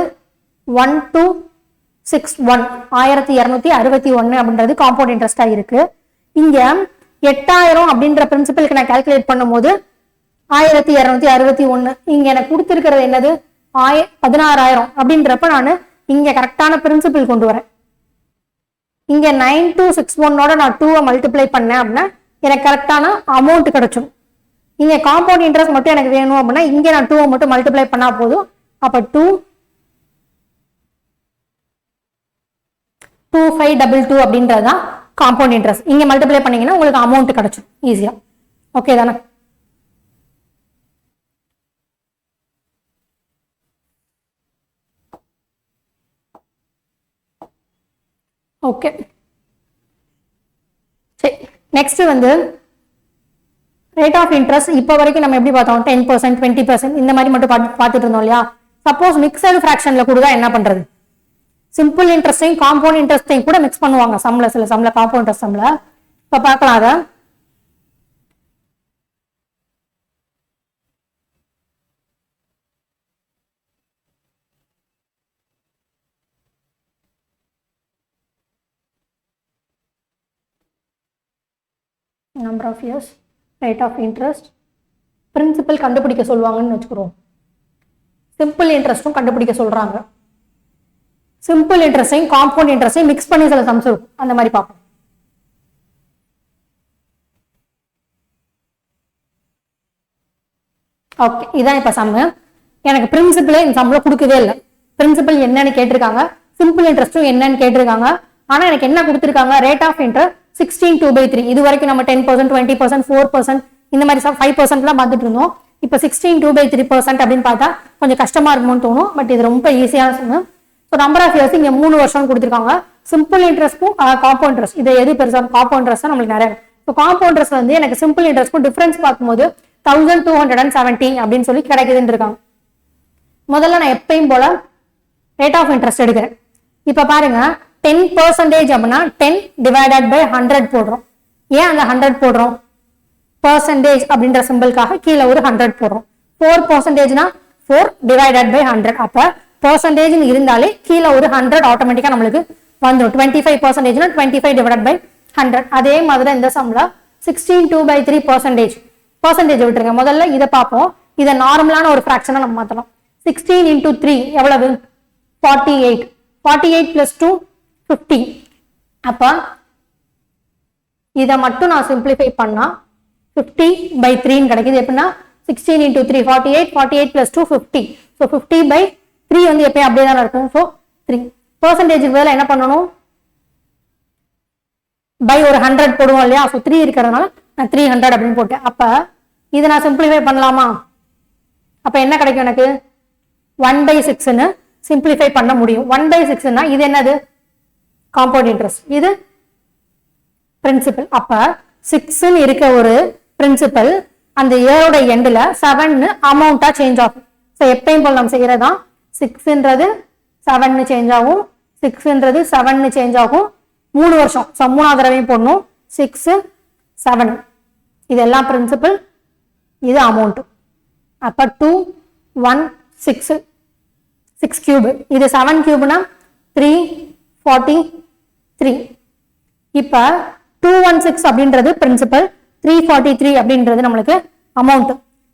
Speaker 1: 1261 1261 அப்படின்றது காம்பவுண்ட் இன்ட்ரெஸ்டா இருக்கு. இங்க 8,000 அப்படின்ற பிரின்சிபலுக்கு நான் கால்குலேட் பண்ணும்போது 1261. இங்க எனக்கு கொடுத்திருக்கிறது என்னது? 16,000 அப்படின்றப்ப நான் இங்க கரெக்டான பிரின்சிபல் கொண்டு வரேன். இங்க 9261 நான் 2 மல்டிப்ளை பண்ணேன் அப்படின்னா எனக்கு கரெக்டான அமௌண்ட் கிடைச்சும். இங்க காம்பவுண்ட் இன்ட்ரெஸ்ட் மட்டும் எனக்கு வேணும் அப்படின்னா இங்க நான் 2 மட்டும் மல்டிப்ளை பண்ணா போதும். அப்ப 2522 அப்படின்றதுதான் காம்பவுண்ட் இன்ட்ரெஸ்ட். இங்க மல்டிப்ளை பண்ணீங்கன்னா உங்களுக்கு அமௌண்ட் கிடைச்சும் ஈஸியா. ஓகே தானே? ஓகே, சரி. நெக்ஸ்ட் வந்து ரேட் ஆஃப் இன்ட்ரெஸ்ட் இப்போ வரைக்கும் நம்ம எப்படி பார்த்தோம்? 10%, 20% இந்த மாதிரி மட்டும் பார்த்துட்டு இருந்தோம் இல்லையா? சப்போஸ் மிக்சடு ஃபிராக்ஷன்ல கூட என்ன பண்றது? சிம்பிள் இன்ட்ரெஸ்டையும் காம்பவுண்ட் இன்ட்ரெஸ்டையும் கூட மிக்ஸ் பண்ணுவாங்க சம்ல, சில சம்ல காம்பவுண்ட் இன்ட்ரெஸ்ட் சம்ல. இப்ப பார்க்கலாம் அத. Number of years, rate of interest, principal கண்டுபிடிக்க சொல்லுவாங்கன்னு வச்சுக்கிறோம். சிம்பிள் இன்ட்ரெஸ்டும் கண்டுபிடிக்க சொல்றாங்க. சிம்பிள் இன்ட்ரெஸ்டையும் காம்பவுண்ட் இன்ட்ரெஸ்டையும் மிக்ஸ் பண்ணி சில சம்ஸ் இருக்கும், அந்த மாதிரி பார்ப்போம். ஓகே, இதான் இப்ப சம்மு. எனக்கு பிரின்சிபல் இந்த சம்ல கொடுக்கவே இல்லை. பிரின்சிபல் என்னன்னு கேட்டிருக்காங்க, சிம்பிள் இன்ட்ரெஸ்டும் என்னன்னு கேட்டிருக்காங்க. ஆனா எனக்கு என்ன கொடுத்திருக்காங்க? Rate of interest 16 2/3. இது வரைக்கும் நம்ம 10%, 20%, 4% இந்த மாதிரி 5% எல்லாம் பார்த்துட்டு இருந்தோம். இப்ப 16 2/3% அப்படின்னு பார்த்தா கொஞ்சம் கஷ்டமா இருக்கும்னு தோணும். பட் இது ரொம்ப ஈஸியான சம்மு. ஸோ நம்பர் ஆஃப் இயர்ஸ் இங்க 3 வருஷம் கொடுத்துருக்காங்க. சிம்பிள் இன்ட்ரெஸ்ட்க்கும் காம்பவுண்ட் இன்ட்ரெஸ்ட், இது எது பெருசா? காம்பவுண்ட் இன்ட்ரெஸ்ட் தான் நம்மளுக்கு நிறைய. ஸோ காம்பவுண்ட் இன்ட்ரெஸ்ட் வந்து எனக்கு சிம்பிள் இன்ட்ரெஸ்ட்க்கும் டிஃபரன்ஸ் பார்க்கும்போது 1270 அப்படின்னு சொல்லி கிடைக்குதுன்னு இருக்காங்க. முதல்ல நான் எப்பயும் போல ரேட் ஆஃப் இன்ட்ரெஸ்ட் எடுக்கிறேன். இப்ப பாருங்க 10% அப்படின்னா 10 டிவைடட் பை 100 போடுறோம். ஏன் அந்த 100 போடுறோம்? பர்சன்டேஜ் அப்படின்ற சிம்பிளுக்காக கீழே ஒரு 100 போடுறோம். 4%னா 4 டிவைடட் பை 100. அப்ப பர்சன்டேஜ் இருந்தாலே கீழே ஒரு 100 ஆட்டோமேட்டிக்கா நம்மளுக்கு வந்துடும். 25%னா 25 டிவைடட் பை 100. அதே மாதிரி இந்த சம்ல 16 2/3%. பர்சன்டேஜ் விட்டுருங்க. முதல்ல இதை பார்ப்போம். இதை நார்மலான ஒரு ஃபிராக்ஷனா நம்ம மாத்தலாம். 16 into 3 எவ்வளவு? 48. 48 plus 2 50. அப்ப இதை மட்டும் நான் சிம்பிளிஃபை பண்ணா 50/3 கிடைக்குது. எப்படின்னா 16 into 3 48, 48 plus 2 50. ஸோ 50/3 வந்து எப்பயும் அப்படியே தான் இருக்கும். ஸோ 3 பர்சன்டேஜுக்கு பதில் என்ன பண்ணணும்? பை ஒரு 100 போடுவோம் இல்லையா? ஸோ 3 இருக்கிறதுனால நான் 300 அப்படின்னு போட்டேன். அப்ப இதை நான் சிம்பிளிஃபை பண்ணலாமா? அப்ப என்ன கிடைக்கும் எனக்கு? 1/6ன்னு சிம்பிளிஃபை பண்ண முடியும். 1/6ன்னா இது என்னது? காம்பவுண்ட் இன்ட்ரெஸ்ட், இது பிரின்சிபல். அப்ப 6ன்னு இருக்க ஒரு பிரின்சிபல் அந்த இயரோட எண்ட்ல 7ன்னு அமௌண்டா சேஞ்ச் ஆகும். ஸோ எப்பயும் போல நம்ம செய்யறதா 6ன்றது 7ன்னு சேஞ்ச் ஆகும், 6ன்றது 7ன்னு சேஞ்ச் ஆகும். 3 வருஷம். ஸோ 3வது தடவையும் போடணும். 6 7 இதெல்லாம் பிரின்சிபல், இது அமௌண்ட். அப்ப 2 1 6 6 கியூப். இது 7 கியூப்னா 343. இப்ப 216 அப்படின்றது பிரின்சிபல், 343 அப்படின்றது நம்மளுக்கு அமௌண்ட்.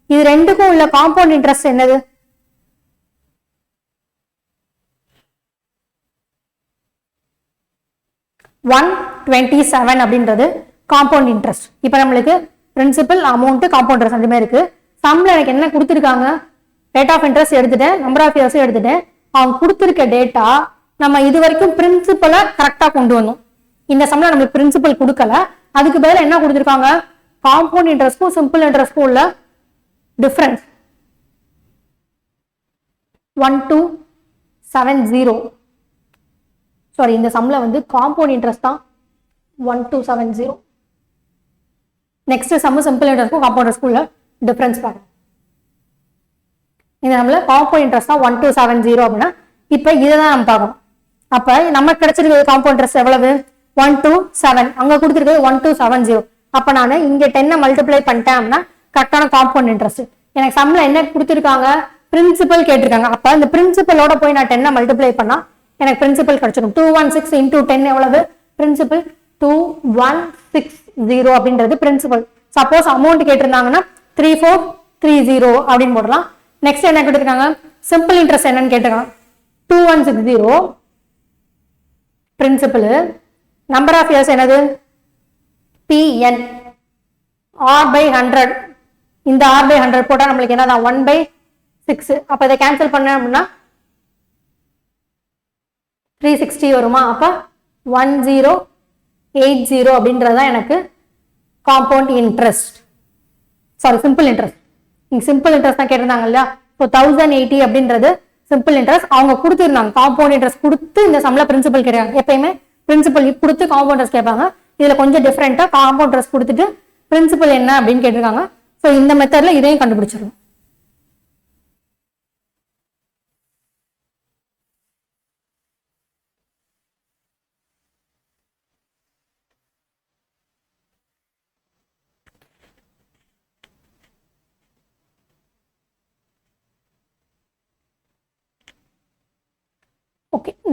Speaker 1: இது ரெண்டுக்கும் உள்ள காம்பவுண்ட் இன்ட்ரெஸ்ட் என்னது? $127 அப்படின்றது காம்பவுண்ட் இன்ட்ரெஸ்ட். இப்ப நம்மளுக்கு பிரின்சிபல், அமௌண்ட், காம்பவுண்ட் இன்ட்ரெஸ்ட் ரெண்டுமே இருக்கு. சம்ல எனக்கு என்ன கொடுத்துருக்காங்க? ரேட் ஆஃப் இன்ட்ரெஸ்ட் எடுத்துட்டேன், நம்பர் ஆஃப் இயர்ஸ் எடுத்துட்டேன். அவங்க கொடுத்துருக்க டேட்டா நம்ம இது வரைக்கும் பிரின்சிபலை கரெக்டா கொண்டு வந்தோம். இந்த சம்ல நம்மளுக்கு பிரின்சிபல் கொடுக்கல, அதுக்கு பதிலா என்ன கொடுத்துருக்காங்க? காம்பவுண்ட் இன்ட்ரெஸ்ட்க்கும் சிம்பிள் இன்ட்ரெஸ்ட்க்கும் உள்ள டிஃபரன்ஸ் 1270. சாரி, இந்த சம்ல வந்து காம்பவுண்ட் இன்ட்ரெஸ்ட் தான் 1270. நெக்ஸ்ட் சம் சிம்பிள் இன்ட்ரெஸ்ட்க்கும் காம்பவுண்ட் இன்ட்ரெஸ்ட்க்கும் உள்ள டிஃபரன்ஸ் பாருங்க. இந்த நம்மள காம்பவுண்ட் இன்ட்ரெஸ்ட் தான் 1270 அப்படின்னா இப்ப இதை தான் நம்ம பார்க்கணும். அப்ப நமக்கு கிடைச்சிருக்கிறது காம்பவுண்ட் இன்ட்ரெஸ்ட் எவ்வளவு? 127. அங்க கொடுத்துருக்கிறது 1270. அப்ப நான் இங்க 10 மல்டிப்ளை பண்ணிட்டேன் அப்படின்னா கரெக்டான காம்பவுண்ட் இன்ட்ரெஸ்ட். எனக்கு சம்ல என்ன கொடுத்துருக்காங்க? பிரின்சிபல் கேட்டிருக்காங்க. அப்ப இந்த பிரின்சிபலோட போய் நான் 10 மல்டிப்ளை பண்ணா எனக்கு பிரின்சிபல் கிடைச்சிடும். 216 into 10 எவ்வளவு? பிரின்சிபல் 2160 அப்படின்றது பிரின்சிபல். சப்போஸ் அமௌண்ட் கேட்டிருந்தாங்கன்னா 3430 அப்படின்னு போடலாம். நெக்ஸ்ட் என்ன கேட்டிருக்காங்க? சிம்பிள் இன்ட்ரெஸ்ட் என்னன்னு கேட்டிருக்காங்க. 2160 பிரின்சிபல். நம்பர் ஆஃப் இயர்ஸ் என்னது? PN. R/100. இந்த R/100 போட்டா நம்மளுக்கு என்னதான்? 1/6. அப்ப இதை கேன்சல் பண்ண அப்படின்னா 360 வருமா? அப்ப 1080 அப்படின்றதுதான் எனக்கு compound interest. Sorry, simple interest. நீங்க சிம்பிள் இன்ட்ரெஸ்ட் தான் கேட்டிருந்தாங்க இல்லையா? இப்போ 1080 அப்படின்றது சிம்பிள் இன்ட்ரெஸ்ட். அவங்க கொடுத்துருந்தாங்க காம்பவுண்ட் இன்ட்ரெஸ்ட் கொடுத்து இந்த சம்ல பிரின்சிபல் கேட்காங்க. எப்பயுமே பிரின்சிபல் கொடுத்து காம்பவுண்ட் இன்ட்ரெஸ்ட் கேட்பாங்க. இதுல கொஞ்சம் டிஃபரெண்டா காம்பவுண்ட் இன்ட்ரெஸ்ட் கொடுத்துட்டு பிரின்சிபல் என்ன அப்படின்னு கேட்டிருக்காங்க. ஸோ இந்த மெத்தட்ல இதையும் கண்டுபிடிச்சிடணும்.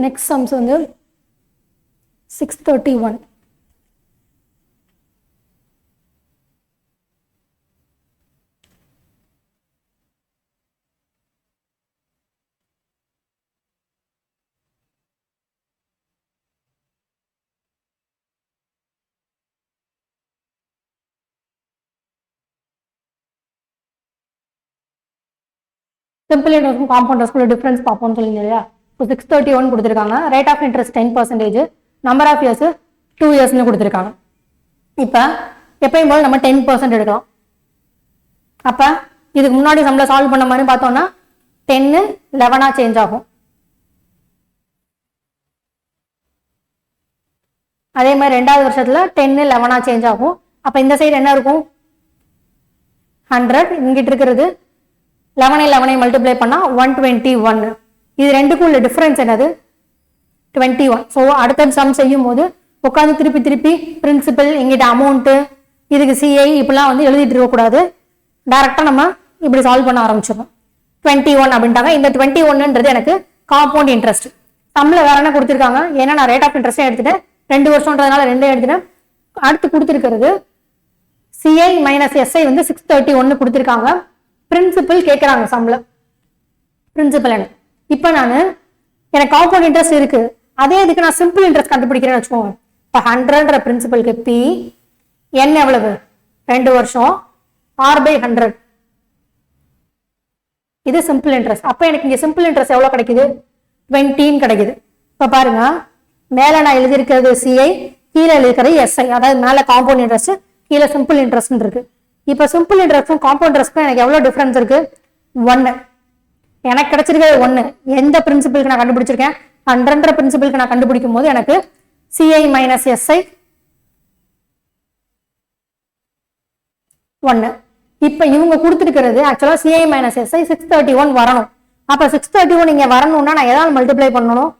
Speaker 1: நெக்ஸ்ட் சம்ஸ் வந்து 631. சிம்பிள் இன்ட்ரெஸ்ட்டும் காம்பவுண்ட் இன்ட்ரெஸ்ட்குள்ள டிஃபரன்ஸ் பார்ப்போம்னு சொல்லிங்க இல்லையா? இப்போ 631 கொடுத்துருக்காங்க. Rate of interest 10%, number of years 2 இயர்ஸ்னு கொடுத்துருக்காங்க. இப்போ எப்பயும் போது நம்ம 10% எடுக்கலாம். அப்போ இதுக்கு முன்னாடி நம்மள சால்வ் பண்ண மாதிரி பார்த்தோம்னா 10 11 சேஞ்ச் ஆகும். அதே மாதிரி ரெண்டாவது வருஷத்துல 10 11 சேஞ்ச் ஆகும். அப்போ இந்த சைடு என்ன இருக்கும்? 100. இங்கிட்டு இருக்கிறது 11 மல்டிப்ளை பண்ணா 121. இது ரெண்டுக்கும் உள்ள டிஃபரன்ஸ் என்னது? 21. ஸோ அடுத்த சம் செய்யும் போது உட்காந்து திருப்பி பிரின்சிபல், எங்கிட்ட அமௌண்ட், இதுக்கு சிஐ இப்படிலாம் வந்து எழுதிட்டு இருக்கக்கூடாது. டைரக்டா நம்ம இப்படி சால்வ் பண்ண ஆரம்பிச்சிடும். 21 அப்படின்ட்டாங்க. இந்த 21ன்றது எனக்கு காம்பவுண்ட் இன்ட்ரெஸ்ட். சம்ல வேற என்ன கொடுத்துருக்காங்க? ஏன்னா நான் ரேட் ஆஃப் இன்ட்ரெஸ்ட் எடுத்துட்டேன், 2 வருஷம்ன்றதுனால 2 எடுத்துட்டேன். அடுத்து கொடுத்துருக்கிறது சிஐ மைனஸ் எஸ்ஐ வந்து 631 கொடுத்துருக்காங்க. பிரின்சிபல் கேட்கறாங்க சம்ல. பிரின்சிபல் என்ன? இப்போ எனக்கு காம்பவுண்ட் இன்ட்ரெஸ்ட் இருக்கு, அதே இதுக்கு நான் சிம்பிள் இன்ட்ரெஸ்ட் கண்டுபிடிக்கிறேன்னு வச்சுக்கோங்க. இப்போ 100ன்ற பிரின்சிபலுக்கு பி என் எவ்வளவு? 2 வருஷம், R/100. இது சிம்பிள் இன்ட்ரெஸ்ட். அப்போ எனக்கு இங்க சிம்பிள் இன்ட்ரெஸ்ட் எவ்வளவு கிடைக்குது? 20 கிடைக்குது. இப்போ பாருங்க, மேல நான் எழுதியிருக்கிறது சிஐ, கீழே எழுதிக்கிறது எஸ்ஐ. அதாவது மேல காம்பவுண்ட் இன்ட்ரெஸ்ட், கீழே சிம்பிள் இன்ட்ரெஸ்ட் இருக்கு. இப்போ சிம்பிள் இன்ட்ரெஸ்டும் காம்பவுண்ட் இன்ட்ரெஸ்ட்டும் எனக்கு எவ்வளவு டிஃபரன்ஸ் இருக்கு? 1. எனக்கு கிடைச்சிருக்கிறது 1. எந்த பிரின்சிபலுக்கு நான் கண்டுபிடிச்சிருக்கேன்? 100ன்ற பிரின்சிபலுக்கு நான் கண்டுபிடிக்கும் போது எனக்கு சிஐ மைனஸ் எஸ்ஐ 1. இப்ப இவங்க கொடுத்துருக்கிறது ஆக்சுவலா சிஐ மைனஸ் எஸ்ஐ 631 வரணும். அப்ப 631 இங்க வரணும்னா நான் எதாவது மல்டிப்ளை பண்ணணும்.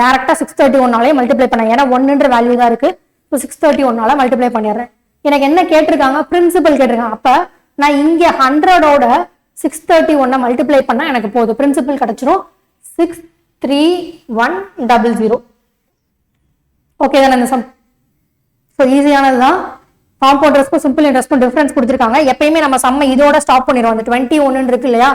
Speaker 1: டைரக்டா 631 மல்டிப்ளை பண்ண, ஏன்னா 1ன்ற வேல்யூ தான் இருக்கு. 631 மல்டிப்ளை பண்ணிடுறேன். எனக்கு என்ன கேட்டிருக்காங்க? பிரின்சிபல் கேட்டிருக்காங்க. அப்ப நான் இங்க 100ஓட 631 மல்டிப்ளை பண்ணா எனக்கு போதும், பிரின்சிபல் கிடைச்சிரும். 63100. ஓகே தானே இந்த சம்? ஸோ ஈஸியானதுதான். காம்பவுண்ட் இன்ட்ரெஸ்ட்க்கும் சிம்பிள் இன்ட்ரெஸ்ட்க்கும் டிஃபரன்ஸ் கொடுத்துருக்காங்க. எப்பயுமே நம்ம சம்ம இதோட ஸ்டாப் பண்ணிடுவோம். அந்த 21 இருக்கு இல்லையா,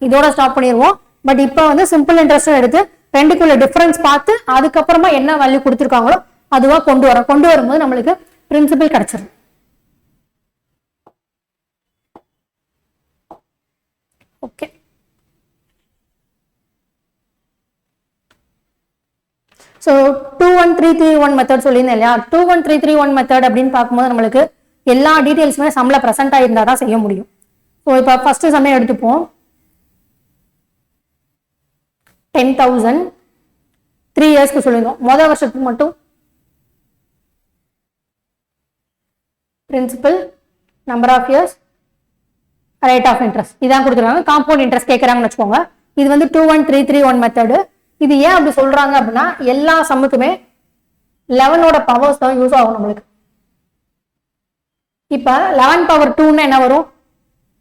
Speaker 1: இதோட ஸ்டாப் பண்ணிடுவோம். பட் இப்போ வந்து சிம்பிள் இன்ட்ரெஸ்ட் எடுத்து ரெண்டுக்குள்ள டிஃபரன்ஸ் பார்த்து அதுக்கப்புறமா என்ன வேல்யூ கொடுத்துருக்காங்களோ அதுவா கொண்டு வரும்போது நம்மளுக்கு பிரின்சிபல் கிடைச்சிடும். ஓகே, ஸோ 21331 மெத்தட் சொல்லியிருந்தேன் இல்லையா? 21331 மெத்தட் அப்படின்னு பார்க்கும்போது நம்மளுக்கு எல்லா டீடைல்ஸுமே சம்ல ப்ரெசென்ட் ஆயிருந்தா தான் செய்ய முடியும். ஸோ இப்போ ஃபர்ஸ்ட் சம்மே எடுத்துப்போம். 10,000 3 இயர்ஸ்க்கு சொல்லியிருந்தோம். முதல் வருஷத்துக்கு மட்டும் principal, number of years, rate of interest இதான் கொடுத்துருக்காங்க. காம்பவுண்ட் இன்ட்ரெஸ்ட் கேட்கறாங்கன்னு வச்சுக்கோங்க. இது வந்து 21331 மெத்தடு. இது ஏன் அப்படி சொல்றாங்க அப்படின்னா எல்லா சம்முக்குமே 11ஓட பவர்ஸ் தான் யூஸ் ஆகும் நம்மளுக்கு. இப்ப 11 பவர் 2ன்னா என்ன வரும்?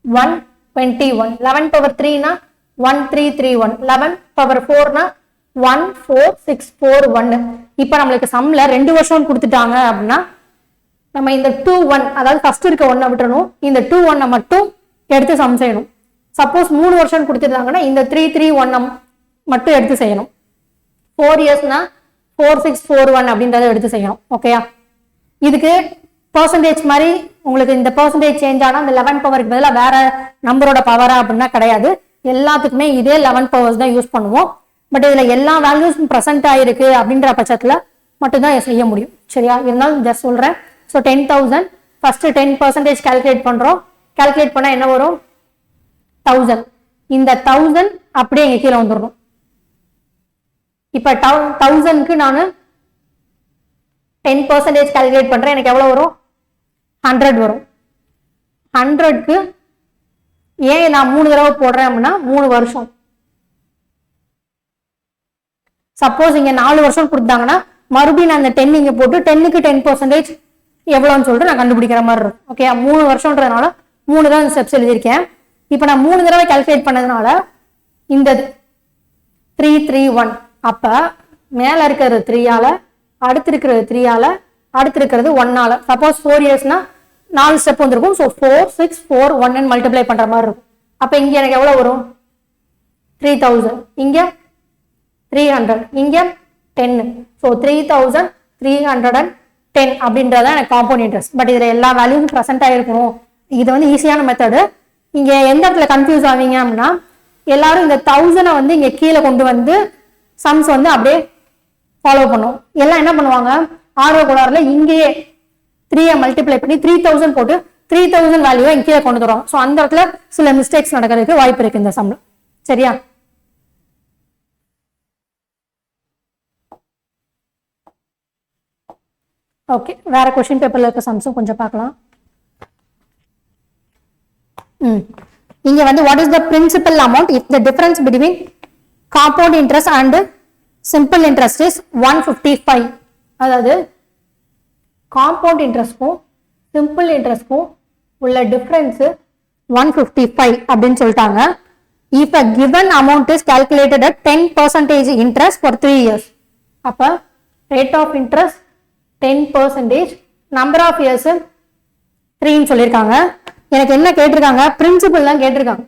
Speaker 1: 121. 11 பவர் 3னா 1331. 11 பவர் 4னா 14641. இப்ப நம்மளுக்கு சம்ல 2 வருஷம் கொடுத்துட்டாங்க அப்படின்னா நம்ம இந்த 21, அதாவது ஃபர்ஸ்ட் இருக்க 1 விட்டுறணும், இந்த 21 மட்டும் எடுத்து சம் செய்யணும். சப்போஸ் 3 வருஷம் கொடுத்துட்டாங்கன்னா இந்த 331 மட்டும் எடுத்து செய்யணும். 4 இயர்ஸ்னா 4641 அப்படின்றத எடுத்து செய்யணும். ஓகேயா? இதுக்கு பர்சன்டேஜ் மாதிரி உங்களுக்கு இந்த பர்சன்டேஜ் சேஞ்ச் ஆனா இந்த 11 பவருக்கு பதிலாக வேற நம்பரோட பவரா அப்படின்னா கிடையாது. எல்லாத்துக்குமே இதே 11 பவர்ஸ் தான் யூஸ் பண்ணுவோம். பட் இதுல எல்லா வேல்யூஸும் ப்ரெசென்ட் ஆயிருக்கு அப்படின்ற பட்சத்துல மட்டும்தான் செய்ய முடியும். சரியா? இருந்தாலும் ஜஸ்ட் சொல்றேன். ஸோ 10,000 ஃபர்ஸ்ட் 10% கால்குலேட் பண்றோம். கால்குலேட் பண்ணா என்ன வரும்? 1000. இந்த 1000 அப்படியே இங்க கீழே வந்துடணும். இப்ப 1000க்கு நான் 10% கால்குலேட் பண்றேன். எனக்கு எவ்வளவு வரும்? 100 வரும். 100க்கு ஏன் நான் 3 தடவை போடுறேன் அப்படின்னா 3 வருஷம். சப்போஸ் இங்க 4 வருஷம் கொடுத்தாங்கன்னா மறுபடியும் நான் அந்த 10 இங்க போட்டு 10க்கு 10% எவ்வளவுன்னு சொல்லிட்டு நான் கண்டுபிடிக்கிற மாதிரி இருக்கும். ஓகே, 3 வருஷம்ன்றதுனால 3 தான் ஸ்டெப்ஸ் எழுதியிருக்கேன். இப்ப நான் 3 தடவை கால்குலேட் பண்ணதுனால இந்த 331 அப்ப மேல இருக்கிறது 3ஆல, அடுத்து இருக்கிறது 3ஆல, அடுத்து இருக்கிறது 1ஆல. சப்போஸ் 4 இயர்ஸ்னா 4 ஸ்டெப் வந்திருக்கும். ஸோ 4 6 4 1 மல்டிப்ளை பண்ற மாதிரி இருக்கும். அப்ப இங்க எனக்கு எவ்வளவு வரும்? 3000. இங்க 300, இங்க 10. ஸோ 3310 அப்படின்றத எனக்கு காம்பவுண்ட் இன்ட்ரெஸ்ட். பட் இதுல எல்லா வேல்யூவும் ப்ரெசென்ட் ஆயிருக்கணும். இது வந்து ஈஸியான மெத்தடு. இங்க எந்த இடத்துல கன்ஃபியூஸ் ஆவீங்க அப்படின்னா, எல்லாரும் இந்த 1000 வந்து இங்க கீழே கொண்டு வந்து சம்ஸ் வந்து அப்படியே ஃபாலோ பண்ணும். எல்லாம் என்ன பண்ணுவாங்க, ஆர்வ கோளாறுல இங்கேயே 3 மல்டிப்ளை பண்ணி 3000 போட்டு 3000 வேல்யூவை இங்கே கொண்டு வருவாங்க. ஸோ அந்த இடத்துல சில மிஸ்டேக்ஸ் நடக்கிறதுக்கு வாய்ப்பு இருக்கு இந்த சம்ல. சரியா? ஓகே, வேற கொஸ்டின் பேப்பர்ல இருக்க சம்ஸும் கொஞ்சம் பார்க்கலாம். இங்க வந்து what is the principal amount if the difference between compound interest and simple interest is 155. அதாவது காம்பவுண்ட் இன்ட்ரெஸ்ட்க்கும் சிம்பிள் இன்ட்ரெஸ்ட்க்கும் உள்ள டிஃபரன்ஸ் 155 அப்படின்னு சொல்லிட்டாங்க. If a given amount is calculated at 10% interest for 3 years. அப்ப rate of interest 10%, number of years 3 சொல்லியிருக்காங்க. எனக்கு என்ன கேட்டிருக்காங்க? பிரின்சிபல் தான் கேட்டிருக்காங்க.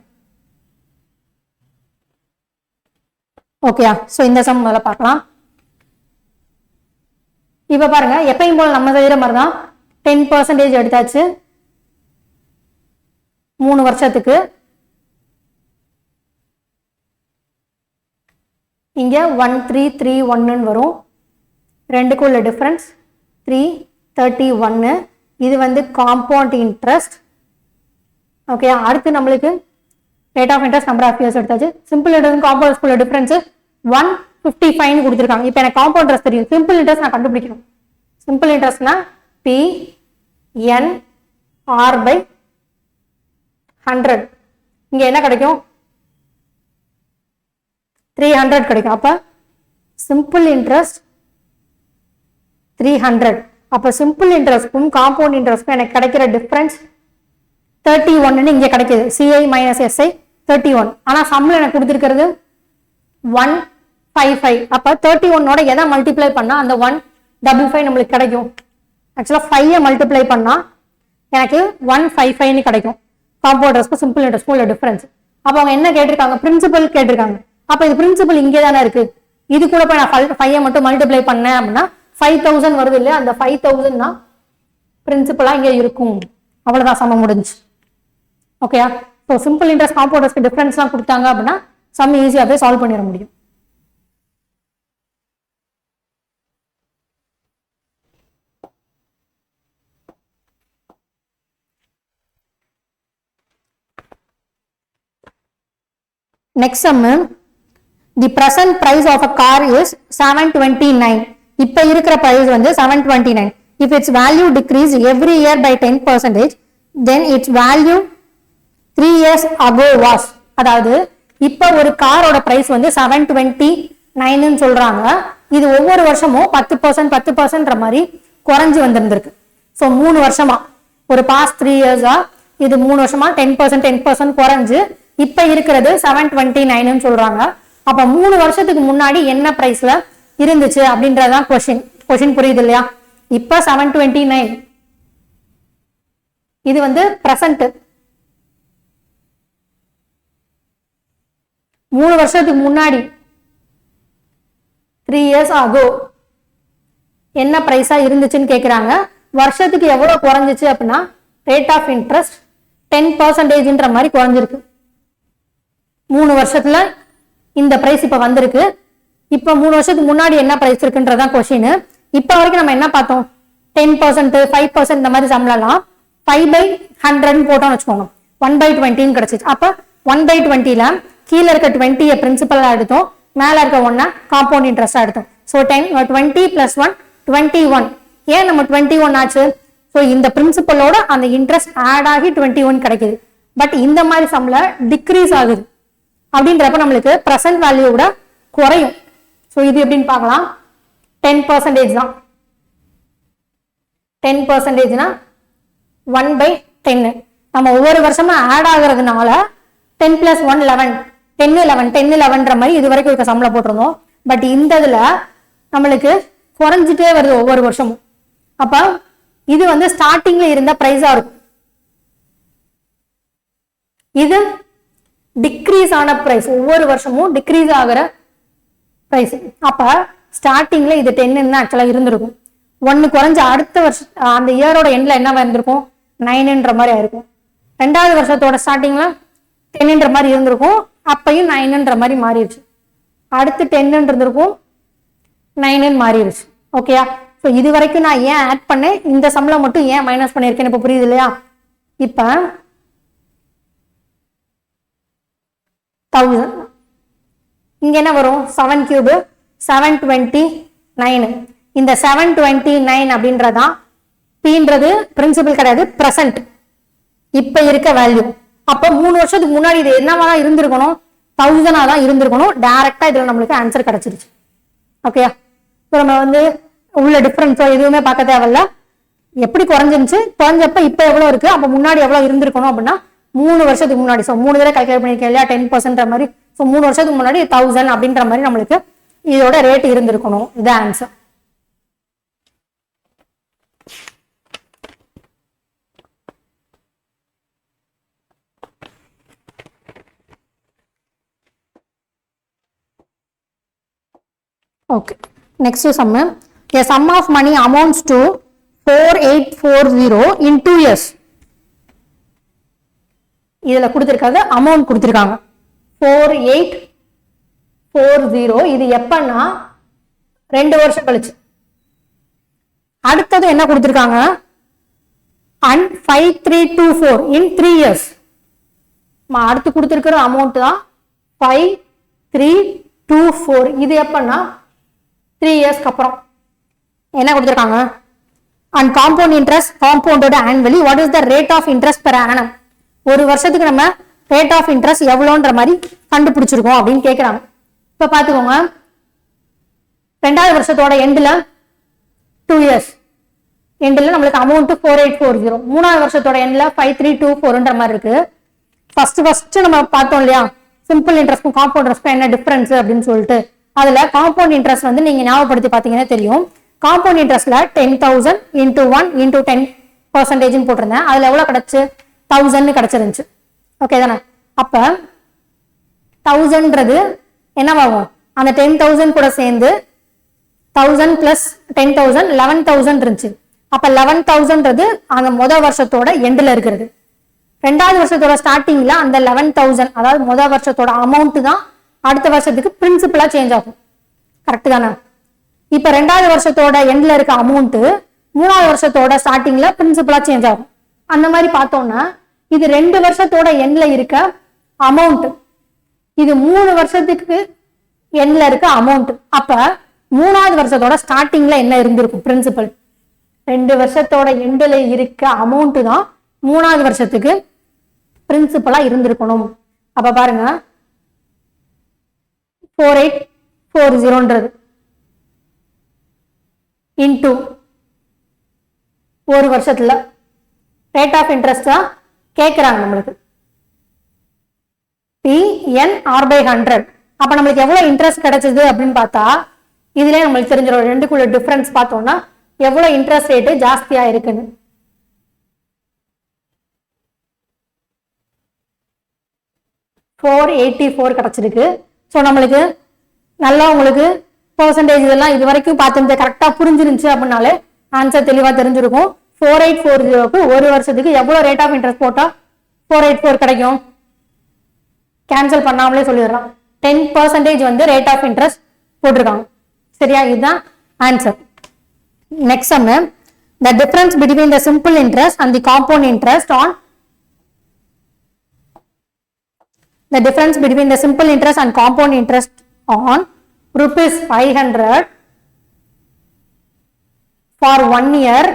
Speaker 1: ஓகே, சோ இந்த சம் முதல்ல பார்க்கலாம். இப்ப பாருங்க, எப்பயும் போல நம்ம செய்யற மாதிரி தான் 10% எடுத்தாச்சு 3 வருஷத்துக்கு. இங்க 1331 வரும். ரெண்டுக்கும் உள்ள டிஃபரன்ஸ் 331. இது வந்து காம்பவுண்ட் இன்ட்ரெஸ்ட். ஓகே, அடுத்து நம்மளுக்கு rate of interest, number of years எடுத்தாச்சு. சிம்பிள் இன்ட்ரெஸ்ட் காம்பவுண்ட் உள்ள டிஃபரன்ஸ் 155 கொடுத்துருக்காங்க. இப்போ எனக்கு காம்பவுண்ட் இன்ட்ரெஸ்ட் தெரியும். சிம்பிள் இன்ட்ரெஸ்ட் நான் கண்டுபிடிக்கணும். சிம்பிள் இன்ட்ரெஸ்ட்னா P N R by 100. இங்க என்ன கிடைக்கும்? 300 கிடைக்கும். அப்ப சிம்பிள் இன்ட்ரெஸ்ட் 300. அப்ப சிம்பிள் இன்ட்ரெஸ்ட்க்கும் காம்பவுண்ட் இன்ட்ரெஸ்ட்க்கும் எனக்கு கிடைக்கிற டிஃபரன்ஸ் 31 இங்க கிடைக்குது. CI minus SI 31. ஆனா சம்ல எனக்கு கொடுத்திருக்கிறது 155. அப்ப 31ஓட எதை மல்டிப்ளை பண்ணா அந்த 155 நம்மளுக்கு கிடைக்கும்? ஆக்சுவலா 5 மல்டிப்ளை பண்ணா எனக்கு 155 கிடைக்கும். காம்பவுண்ட் இன்ட்ரெஸ்ட்க்கும் சிம்பிள் இன்ட்ரெஸ்ட்க்கும் உள்ள டிஃபரன்ஸ். அப்ப அவங்க என்ன கேட்டிருக்காங்க? பிரின்சிபல் கேட்டிருக்காங்க. அப்ப இது பிரின்சிபல் இங்கே தானே இருக்கு. இது கூட போய் நான் 5 மட்டும் மல்டிப்ளை பண்ணேன் அப்படின்னா 5000 வருது இல்லையா? அந்த 5000 தான் பிரின்சிபலா இங்க இருக்கும். அவ்வளவுதான், சமம் முடிஞ்சு. ஓகேயா? So simple interest compound interest டிஃபரன்ஸ்லாம் கொடுத்தாங்க அப்படின்னா சம் ஈஸியாகவே சால்வ் பண்ணிட முடியும். Next sum, the present price of a car is 729. இப்ப இருக்கிற பிரைஸ் வந்து 729. If its value decrease every year by 10%, then its value 3 years ago was. அதாவது இப்ப ஒரு காரோட பிரைஸ் வந்து 729 சொல்றாங்க. இது ஒவ்வொரு வருஷமும் 10% 10% மாதிரி குறைஞ்சு வந்திருந்திருக்கு. ஸோ 3 வருஷமா, ஒரு பாஸ்ட் 3 years-ஆ இது 3 வருஷமா 10% 10% குறைஞ்சு இப்ப இருக்கிறது 729 சொல்றாங்க. அப்ப 3 வருஷத்துக்கு முன்னாடி என்ன பிரைஸ்ல இருந்துச்சு அப்படின்றதான் கொஸ்டின். புரியுது இல்லையா? இப்ப 729, இது வந்து பிரசன்ட். 3 வருஷத்துக்கு முன்னாடி 3 years ago என்ன பிரைஸா இருந்துச்சுன்னு கேக்குறாங்க. வருஷத்துக்கு எவ்வளவு குறைஞ்சிச்சு அப்படின்னா ரேட் ஆஃப் இன்ட்ரெஸ்ட் 10%ன்ற மாதிரி குறைஞ்சிருக்கு. 3 வருஷத்துல இந்த பிரைஸ் இப்ப வந்திருக்கு. இப்ப 3 வருஷத்துக்கு முன்னாடி என்ன பிரைஸ் இருக்குன்றதான் கொஸ்டின். இப்ப வரைக்கும் நம்ம என்ன பார்த்தோம்? 10% 5% இந்த மாதிரி சம்பளம்லாம் 5/100 போட்டோம்னு வச்சுக்கோங்க. 1/20 கிடைச்சிச்சு. அப்ப 1/20ல கீழே இருக்க 20 பிரின்சிபலா எடுத்தோம், மேல இருக்க 1 காம்பவுண்ட் இன்ட்ரெஸ்டா எடுத்தோம். ஸோ 20 + 1 21. ஏன் நம்ம 21 ஆச்சு? ஸோ இந்த பிரின்சிபலோட அந்த இன்ட்ரெஸ்ட் ஆட் ஆகி 21 கிடைக்குது. பட் இந்த மாதிரி சம்ல டிக்ரீஸ் ஆகுது. அப்படின்றப்ப நம்மளுக்கு பிரசன்ட் வேல்யூவோட குறையும். ஸோ இது எப்படின்னு பார்க்கலாம். 10% தான். 10%னா 1/10. நம்ம ஒவ்வொரு வருஷமா ஆட் ஆகுறதுனால 10 + 1 11, 10 11 10 11ன்ற மாதிரி இது வரைக்கும் இருக்க சம்ல போட்டிருந்தோம். பட் இந்த இதுல நம்மளுக்கு குறைஞ்சிட்டே வருது ஒவ்வொரு வருஷமும். அப்ப இது வந்து ஸ்டார்டிங்ல இருந்த பிரைஸா இருக்கும். இது டிக்ரீஸ் ஆன பிரைஸ், ஒவ்வொரு வருஷமும் டிக்ரீஸ் ஆகிற பிரைஸ். அப்ப ஸ்டார்டிங்ல இது 10 ஆக்சுவலா இருந்திருக்கும். 1 குறைஞ்ச அடுத்த வருஷம் அந்த இயரோட எண்ட்ல என்னவா இருந்திருக்கும், 9ன்ற மாதிரி ஆயிருக்கும். 2வது வருஷத்தோட ஸ்டார்டிங்ல 10ன்ற மாதிரி இருந்திருக்கும், அப்பையும் 9ன்ற மாதிரி மாறிடுச்சு. அடுத்து 10 இருந்திருக்கும், 9 மாறிடுச்சு. ஓகேயா? ஸோ இது வரைக்கும் நான் ஏன் ஆட் பண்ணேன், இந்த சம்பளம் மட்டும் ஏன் மைனஸ் பண்ணியிருக்கேன்னு இப்போ புரியுது இல்லையா? இப்போ 1000 இங்க என்ன வரும், 7 கியூப் 729. இந்த 729 அப்படின்றதான் பீன்றது பிரின்சிபல் கிடையாது, பிரசன்ட், இப்ப இருக்க வேல்யூ. அப்ப 3 வருஷத்துக்கு முன்னாடி இது என்னவா இருந்திருக்கணும், 1000 தான் இருந்திருக்கணும். டைரக்டா இதுல நம்மளுக்கு ஆன்சர் கிடைச்சிருச்சு. ஓகேயா? இப்போ நம்ம வந்து உள்ள டிஃபரன்ஸோ எதுவுமே பார்க்க தேவையில்ல. எப்படி குறைஞ்சிருச்சு, குறைஞ்சப்ப இப்ப எவ்வளவு இருக்கு, அப்ப முன்னாடி எவ்வளவு இருந்திருக்கணும் அப்படின்னா 3 வருஷத்துக்கு முன்னாடி. ஸோ 3 தடவை கால்குலேட் பண்ணிருக்கேன் இல்லையா, 10% மாதிரி. ஸோ 3 வருஷத்துக்கு முன்னாடி 1000 அப்படின்ற மாதிரி நம்மளுக்கு இதோட ரேட் இருந்திருக்கணும். இது answer. Okay, next sum. A sum of money amounts to 4840 in 2 years. இதுல கொடுத்திருக்காங்க, அமௌண்ட் கொடுத்திருக்காங்க 4840. இது எப்பன்னா 2 வருஷம் கழிச்சு. அடுத்தது என்ன கொடுத்திருக்காங்க, and 5324 in 3 years. அடுத்து கொடுத்திருக்கிற அமௌண்ட் தான் 5324. இது எப்பன்னா 3 இயர்ஸ்க்கு அப்புறம். என்ன கொடுத்திருக்காங்க, and compound interest compounded annually. What is the rate of interest per annum? ஒரு வருஷத்துக்கு நம்ம ரேட் ஆஃப் இன்ட்ரெஸ்ட் எவ்வளோன்ற மாதிரி கண்டுபிடிச்சிருக்கோம் அப்படின்னு கேட்குறாங்க. இப்போ பார்த்துக்கோங்க, 2வது வருஷத்தோட எண்டில் 2 இயர்ஸ் எண்டில் நம்மளுக்கு அமௌண்ட் 4840. 3வது வருஷத்தோட எண்டில் 5324ன்ற மாதிரி இருக்கு. ஃபர்ஸ்ட் நம்ம பார்த்தோம் இல்லையா, சிம்பிள் இன்ட்ரெஸ்ட்க்கும் காம்பவுண்ட் இன்ட்ரெஸ்ட்க்கும் என்ன டிஃபரன்ஸ் அப்படின்னு சொல்லிட்டு. அதுல காம்பவுண்ட் இன்ட்ரெஸ்ட் வந்து நீங்க ஞாபகப்படுத்தி பார்த்தீங்கன்னா தெரியும். காம்பவுண்ட் இன்ட்ரெஸ்ட்ல 10,000 into 1 into 10% போட்டிருந்தேன். அதுல எவ்வளவு கிடைச்சு, 1000 கிடைச்சிருந்துச்சு. ஓகே தானே? அப்ப 1000ன்றது என்னவாகும், அந்த 10,000 கூட சேர்ந்து 1000 பிளஸ் 10,000 11,000 இருந்துச்சு. அப்ப 11,000ன்றது அந்த முதல் வருஷத்தோட எண்ட்ல இருக்கிறது. 2வது வருஷத்தோட ஸ்டார்டிங்ல அந்த 11,000 அதாவது முதல் வருஷத்தோட அமௌண்ட் தான் அடுத்த வருஷத்துக்கு பிரின்சிபலா சேஞ்ச் ஆகும். கரெக்ட் தானே? இப்ப 2வது வருஷத்தோட எண்ட்ல இருக்க அமௌண்ட் 3வது வருஷத்தோட ஸ்டார்டிங்ல பிரின்சிபலா சேஞ்ச் ஆகும். அந்த மாதிரி பார்த்தோம்னா இது 2 வருஷத்தோட எண்ட்ல இருக்க அமௌண்ட், இது 3 வருஷத்துக்கு எண்ட்ல இருக்க அமௌண்ட். அப்ப 3வது வருஷத்தோட ஸ்டார்டிங்ல என்ன இருந்திருக்கும், பிரின்சிபல். 2 வருஷத்தோட எண்ட்ல இருக்க அமௌண்ட் தான் 3வது வருஷத்துக்கு பிரின்சிபலா இருந்திருக்கணும். அப்ப பாருங்க, 4840ன்றது இன்டூ ஒரு வருஷத்துல ரேட் ஆஃப் இன்ட்ரெஸ்டா கேட்கிறாங்க நம்மளுக்கு, PNR/100. அப்ப நம்மளுக்கு எவ்வளவு இன்ட்ரெஸ்ட் கிடைச்சது அப்படின்னு பார்த்தா இதுலயே நம்மளுக்கு தெரிஞ்சிடும். ரெண்டுக்குள்ள டிஃபரன்ஸ் பார்த்தோம்னா எவ்வளவு இன்ட்ரெஸ்ட் ரேட்டு ஜாஸ்தியா இருக்குன்னு. 484 கிடைச்சிருக்கு. ஸோ நம்மளுக்கு நல்லா உங்களுக்கு பெர்சன்டேஜ் இதெல்லாம் இது வரைக்கும் பார்த்து கரெக்டா புரிஞ்சிருந்துச்சு அப்படின்னாலே ஆன்சர் தெளிவா தெரிஞ்சிருக்கும். 4840க்கு ஒரு வருஷத்துக்கு எவ்வளவு ரேட் ஆஃப் இன்ட்ரெஸ்ட் போட்டா 484 கிடைக்கும், கேன்சல் பண்ணாமலே சொல்லிடுறான். 10% வந்து ரேட் ஆஃப் இன்ட்ரெஸ்ட் போட்டிருக்காங்க. சரியா? இதுதான் answer. Next sum, the difference between the simple interest and the compound interest on the difference between the simple interest and compound interest on rupees 500 for 1 year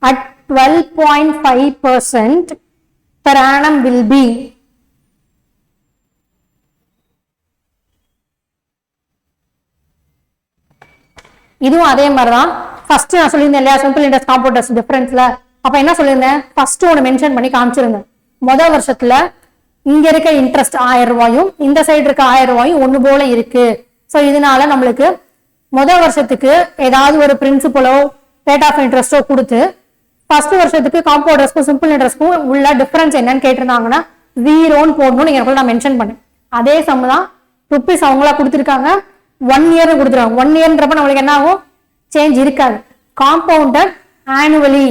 Speaker 1: at 12.5% per annum will be. இதுவும் அதே மாதிரி தான். First நான் சொல்லியிருந்தேன் இல்லையா, simple interest compound interest டிஃபரன்ஸ்ல. அப்ப என்ன சொல்லியிருந்தேன், ஃபர்ஸ்ட் ஒன்று மென்ஷன் பண்ணி காமிச்சிருந்தேன். முதல் வருஷத்துல இங்க இருக்க இன்ட்ரெஸ்ட் 1000 ரூபாயும் இந்த சைடு இருக்க 1000 ரூபாயும் ஒண்ணு போல இருக்கு ஸோ இதனால நம்மளுக்கு முதல் வருஷத்துக்கு ஏதாவது ஒரு பிரின்சிபலோ ரேட் ஆஃப் இன்ட்ரெஸ்டோ கொடுத்து ஃபர்ஸ்ட் வருஷத்துக்கு காம்பவுண்ட் இன்ட்ரெஸ்ட்க்கும் சிம்பிள் இன்ட்ரெஸ்ட்க்கும் உள்ள டிஃபரன்ஸ் என்னன்னு கேட்டிருந்தாங்கன்னா 0ன்னு போடணும்னு நீங்க நான் மென்ஷன் பண்ணேன். அதே சம் தான் ருப்பீஸ் அவங்களா கொடுத்துருக்காங்க, 1 இயர்னு கொடுத்துருக்காங்க. 1 இயர்ன்றப்ப நம்மளுக்கு என்ன ஆகும், சேஞ்ச் இருக்காது. காம்பவுண்டட் ஆனுவலி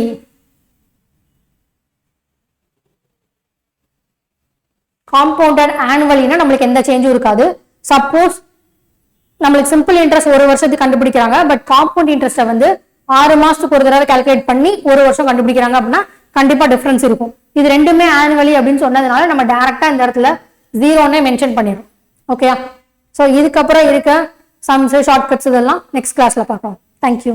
Speaker 1: நம்மளுக்கு எந்த சேஞ்சும் இருக்காது. சப்போஸ் நம்மளுக்கு சிம்பிள் இன்ட்ரெஸ்ட் ஒரு வருஷத்துக்கு கண்டுபிடிக்கிறாங்க, பட் காம்பவுண்ட் இன்ட்ரெஸ்ட்டை வந்து 6 மாசத்துக்கு ஒரு தடவை கால்குலேட் பண்ணி ஒரு வருஷம் கண்டுபிடிக்கிறாங்க அப்படின்னா கண்டிப்பா டிஃபரன்ஸ் இருக்கும். இது ரெண்டுமே ஆனுவலி அப்படின்னு சொன்னதுனால நம்ம டைரக்டா இந்த இடத்துல 0ன்னு மென்ஷன் பண்ணிடும். ஓகேயா? ஸோ இதுக்கப்புறம் இருக்க சம்ஸ் ஷார்ட்கட்ஸ் இதெல்லாம் நெக்ஸ்ட் கிளாஸ்ல பார்க்கலாம். தேங்க்யூ.